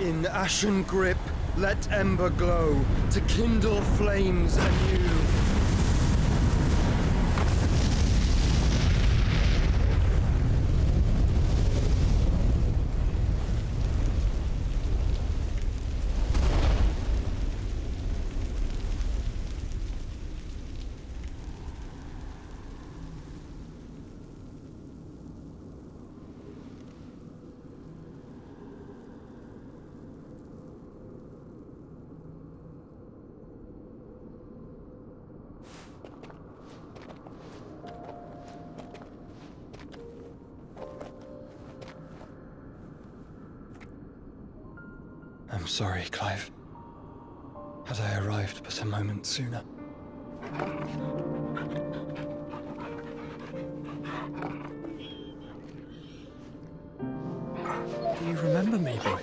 In ashen grip, let ember glow, to kindle flames anew. I'm sorry, Clive. Had I arrived but a moment sooner. Do you remember me, boy?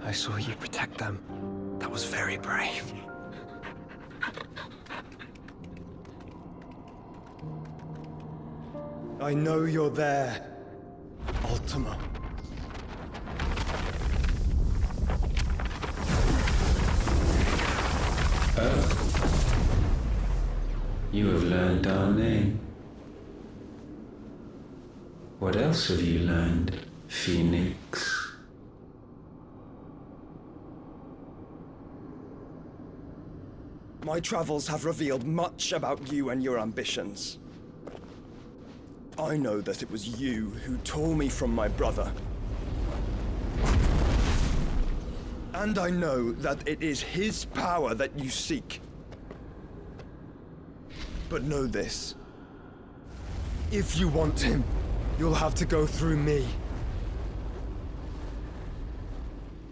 I saw you protect them. That was very brave. I know you're there, Artema. Oh. You have learned our name. What else have you learned, Phoenix? My travels have revealed much about you and your ambitions. I know that it was you who tore me from my brother. And I know that it is his power that you seek. But know this. If you want him, you'll have to go through me.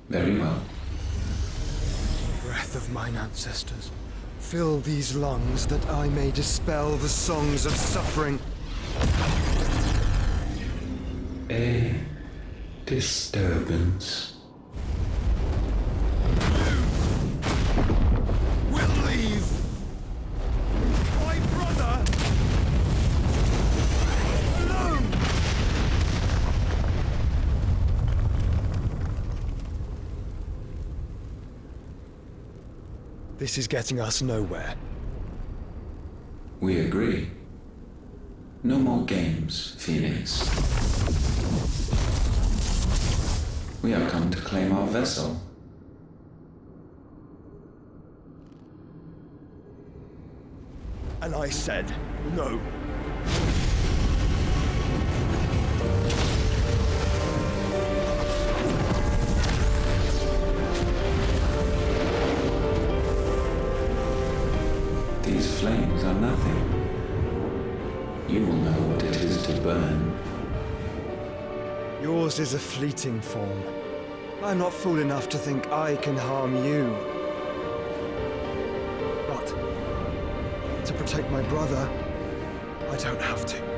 Very well. Breath of mine ancestors, fill these lungs that I may dispel the songs of suffering. A disturbance. We'll leave! My brother! Alone! This is getting us nowhere. We agree. No more games, Phoenix. We have come to claim our vessel. And I said no. These flames are nothing. You will know what it is to burn. Yours is a fleeting form. I'm not fool enough to think I can harm you. But to protect my brother, I don't have to.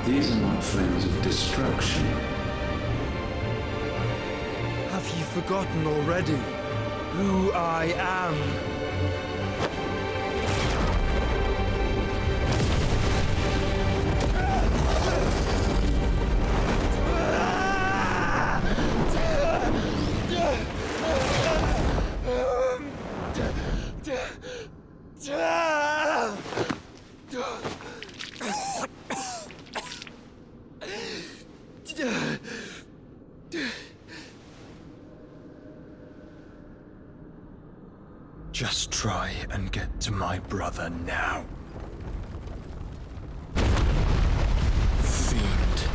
These are not friends of destruction. Have you forgotten already who I am? Just try and get to my brother now. Fiend.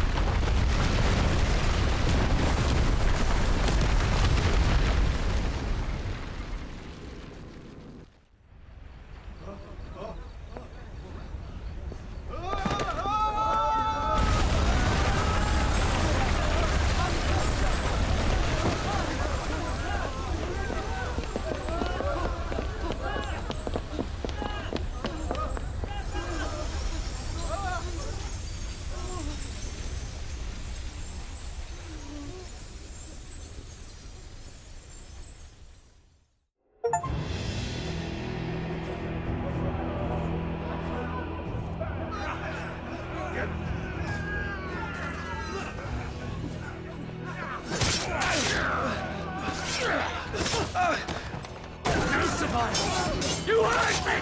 You hurt me!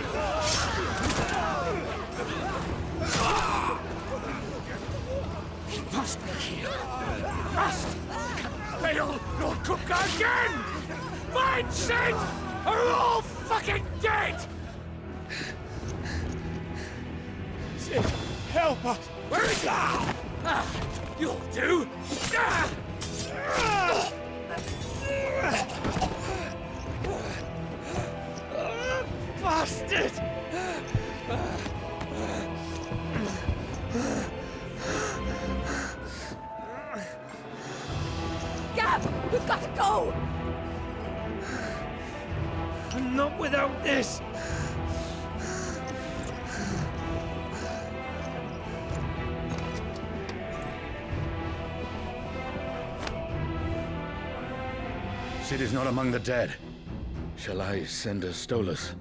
must be here. Must! Fail nor cook again! Find Sid! Are all fucking dead! Sid, help us! Where is he? You'll do! Bastard! Gab, we've got to go! I'm not without this! Sid is not among the dead. Shall I send a Stolas?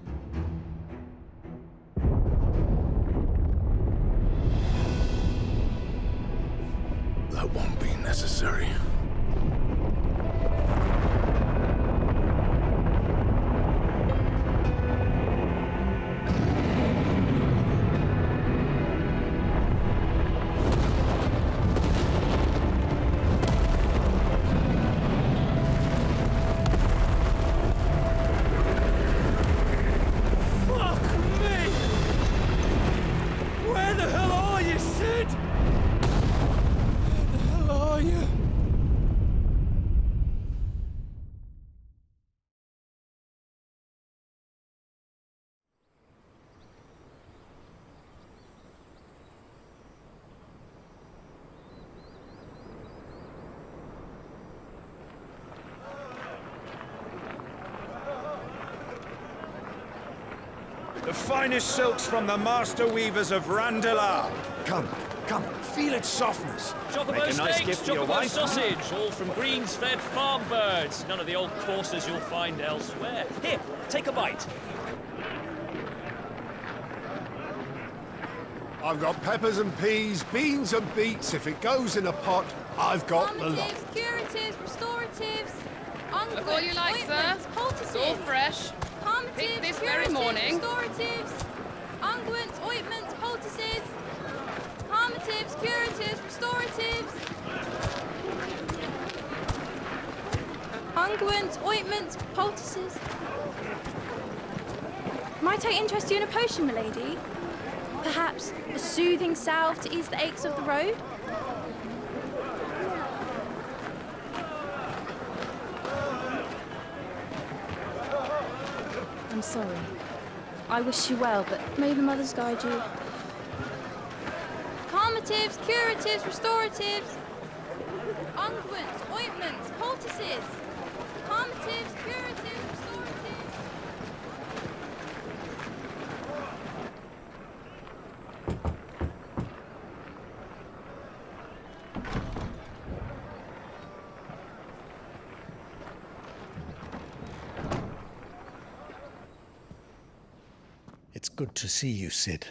That won't be necessary. The finest silks from the master weavers of Randalar. Come, feel its softness. Chocobo Make a nice steaks, gift for your chocobo wife. sausage, all from greens-fed farm birds. None of the old courses you'll find elsewhere. Here, take a bite. I've got peppers and peas, beans and beets. If it goes in a pot, I've got the lot. Curatives, restoratives, unguents, Look all you like, sir. poultices. It's all fresh. Picked this very morning. Restoratives, unguents, ointments, poultices, palmatives, curatives, restoratives, unguents, ointments, poultices. Might I interest you in a potion, milady? Perhaps a soothing salve to ease the aches of the road? I'm sorry. I wish you well, but may the mothers guide you. Calmatives, curatives, restoratives, unguents, ointments, poultices. Calmatives, curatives, restoratives. It's good to see you, Sid.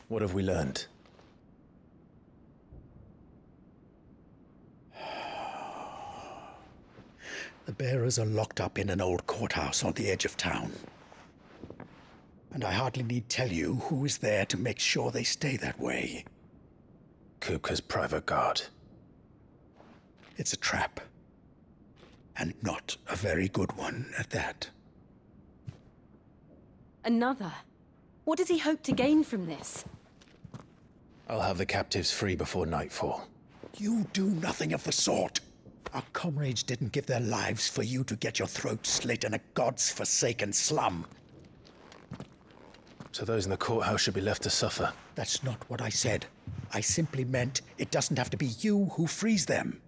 What have we learned? The bearers are locked up in an old courthouse on the edge of town. And I hardly need tell you who is there to make sure they stay that way. Kupka's private guard. It's a trap. And not a very good one at that. Another? What does he hope to gain from this? I'll have the captives free before nightfall. You do nothing of the sort. Our comrades didn't give their lives for you to get your throat slit in a god's-forsaken slum. So those in the courthouse should be left to suffer. That's not what I said. I simply meant it doesn't have to be you who frees them.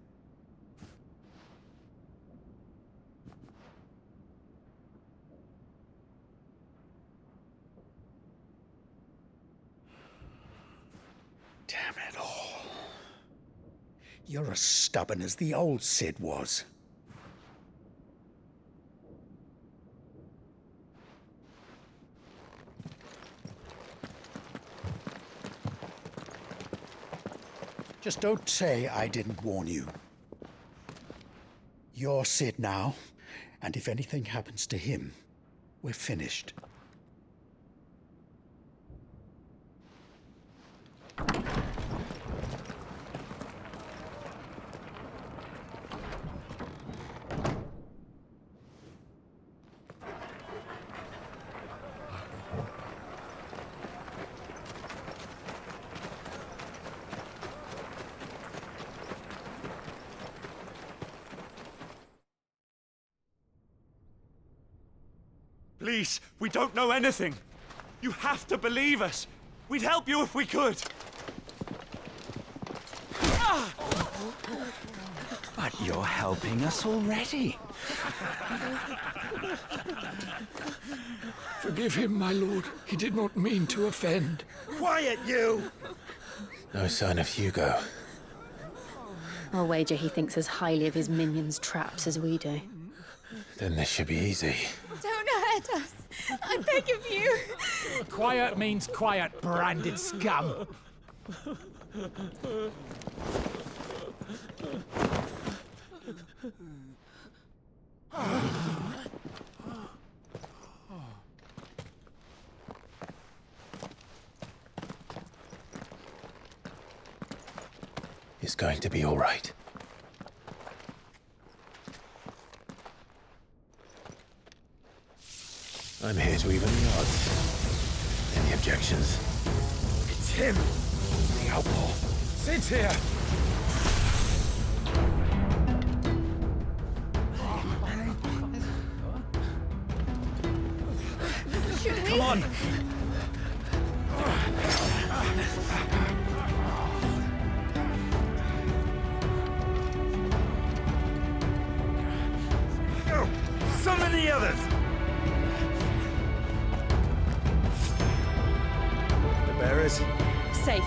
Damn it all. You're as stubborn as the old Sid was. Just don't say I didn't warn you. You're Sid now, and if anything happens to him, we're finished. Please, we don't know anything. You have to believe us. We'd help you if we could. But you're helping us already. Forgive him, my lord. He did not mean to offend. Quiet, you! No sign of Hugo. I'll wager he thinks as highly of his minions' traps as we do. Then this should be easy. Don't hurt us. I beg of you. Quiet means quiet, branded scum. It's going to be all right. I'm here to even the odds. Any objections? It's him, the outlaw. Sit here. Come on. Go! Summon the others! The bearers? Safe.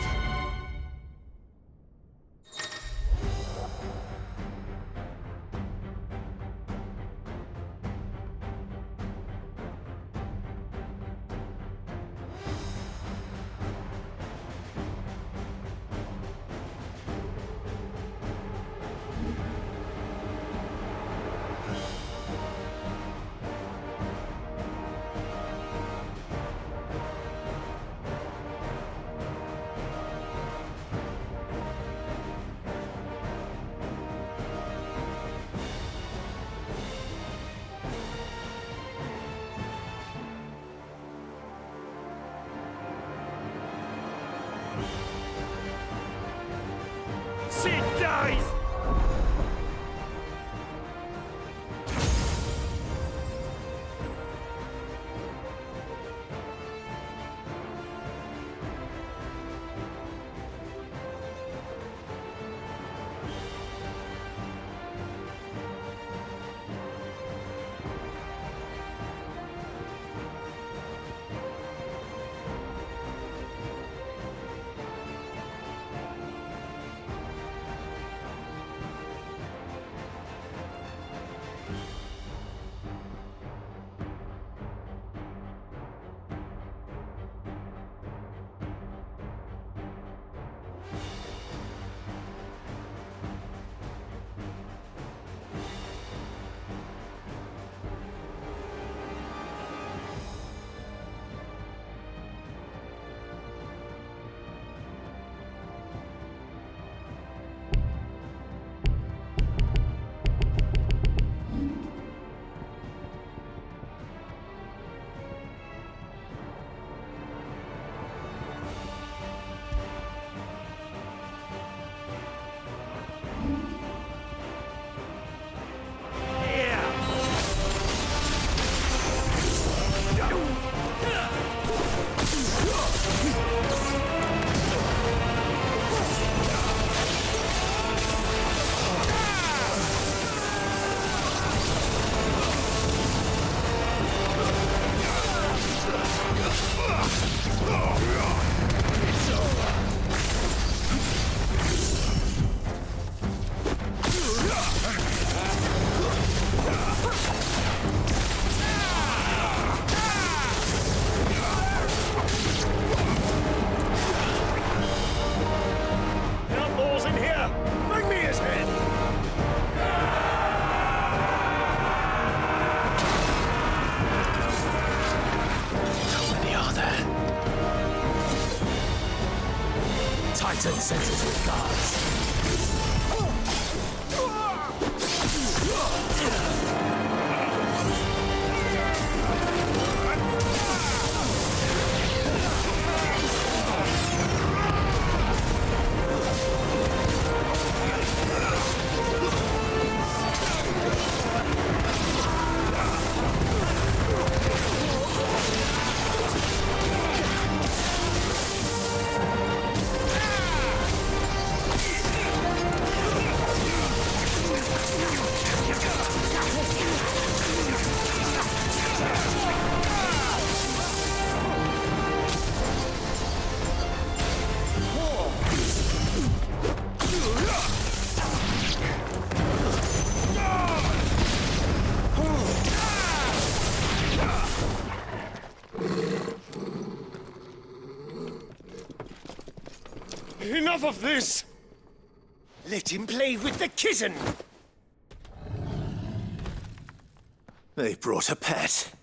Sid dies! Titan senses with guards. Enough of this! Let him play with the kitten! They brought a pet.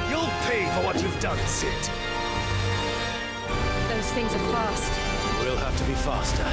You'll pay for what you've done, Sid. Those things are fast. We'll have to be faster.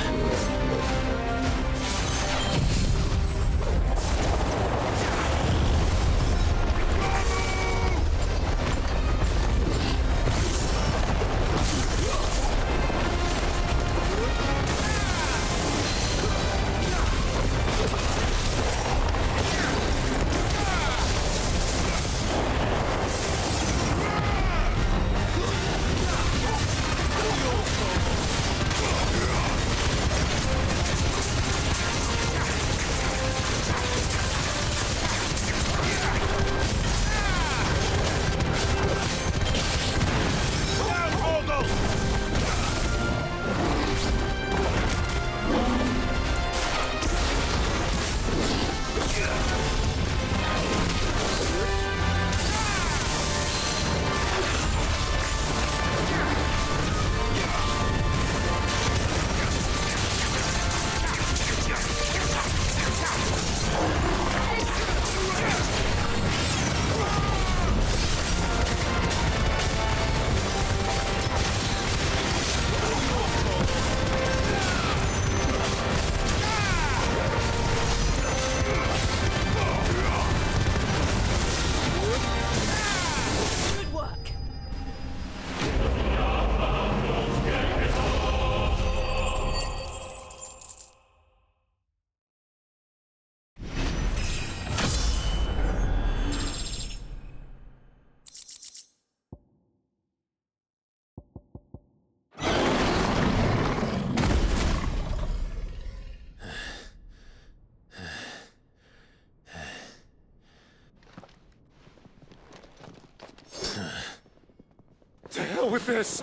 To hell with this!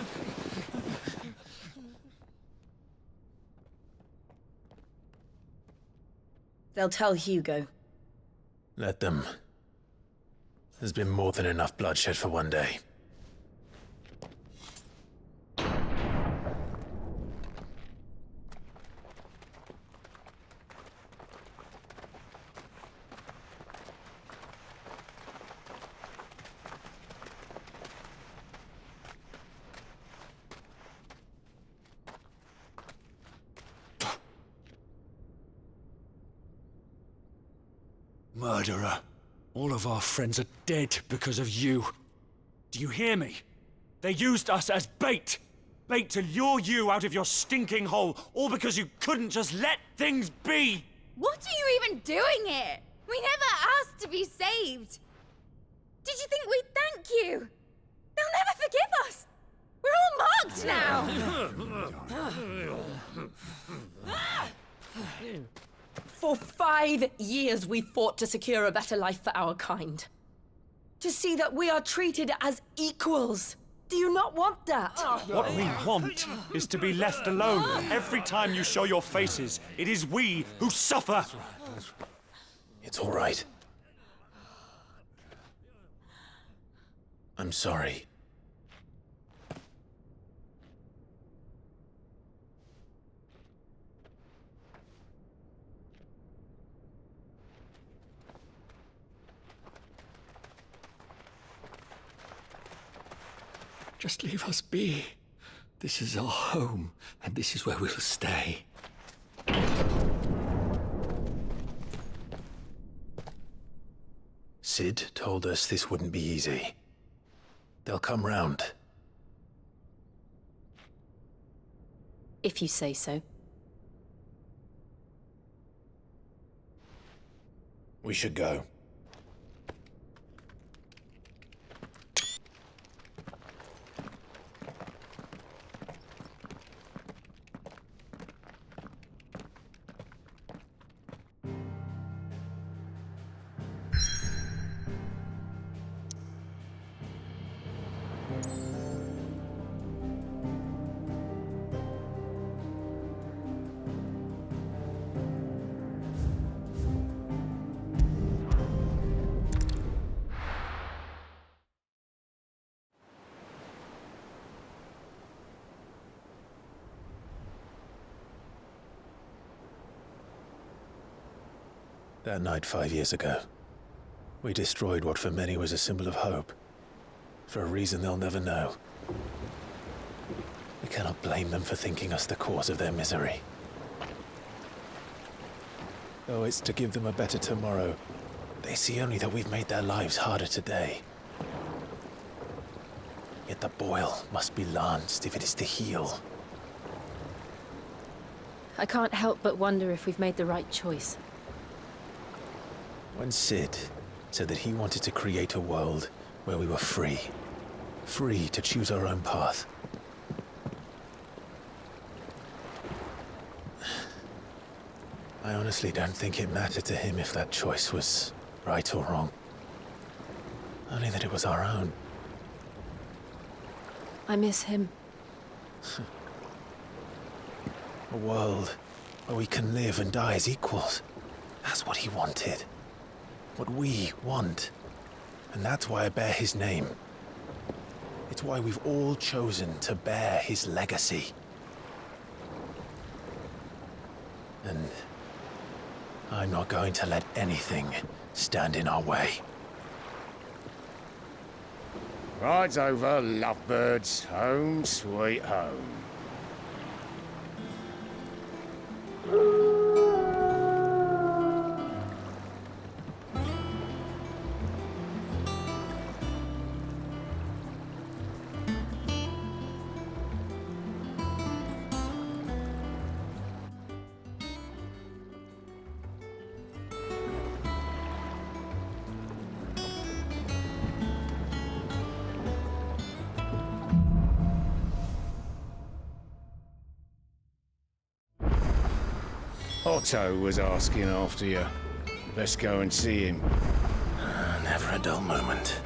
They'll tell Hugo. Let them. There's been more than enough bloodshed for one day. Murderer. All of our friends are dead because of you. Do you hear me? They used us as bait. Bait to lure you out of your stinking hole, all because you couldn't just let things be. What are you even doing here? We never asked to be saved. Did you think we'd thank you? They'll never forgive us. We're all marked now. For 5 years we fought to secure a better life for our kind. To see that we are treated as equals. Do you not want that? What we want is to be left alone. Every time you show your faces, it is we who suffer. It's all right. I'm sorry. Just leave us be. This is our home, and this is where we'll stay. Sid told us this wouldn't be easy. They'll come round. If you say so. We should go. That night 5 years ago, we destroyed what for many was a symbol of hope. For a reason they'll never know. We cannot blame them for thinking us the cause of their misery. Though it's to give them a better tomorrow, they see only that we've made their lives harder today. Yet the boil must be lanced if it is to heal. I can't help but wonder if we've made the right choice. When Sid said that he wanted to create a world where we were free. Free to choose our own path. I honestly don't think it mattered to him if that choice was right or wrong. Only that it was our own. I miss him. A world where we can live and die as equals. That's what he wanted. What we want. And that's why I bear his name. It's why we've all chosen to bear his legacy. And I'm not going to let anything stand in our way. Rides over, lovebirds, home sweet home. Otto was asking after you. Let's go and see him. Never a dull moment.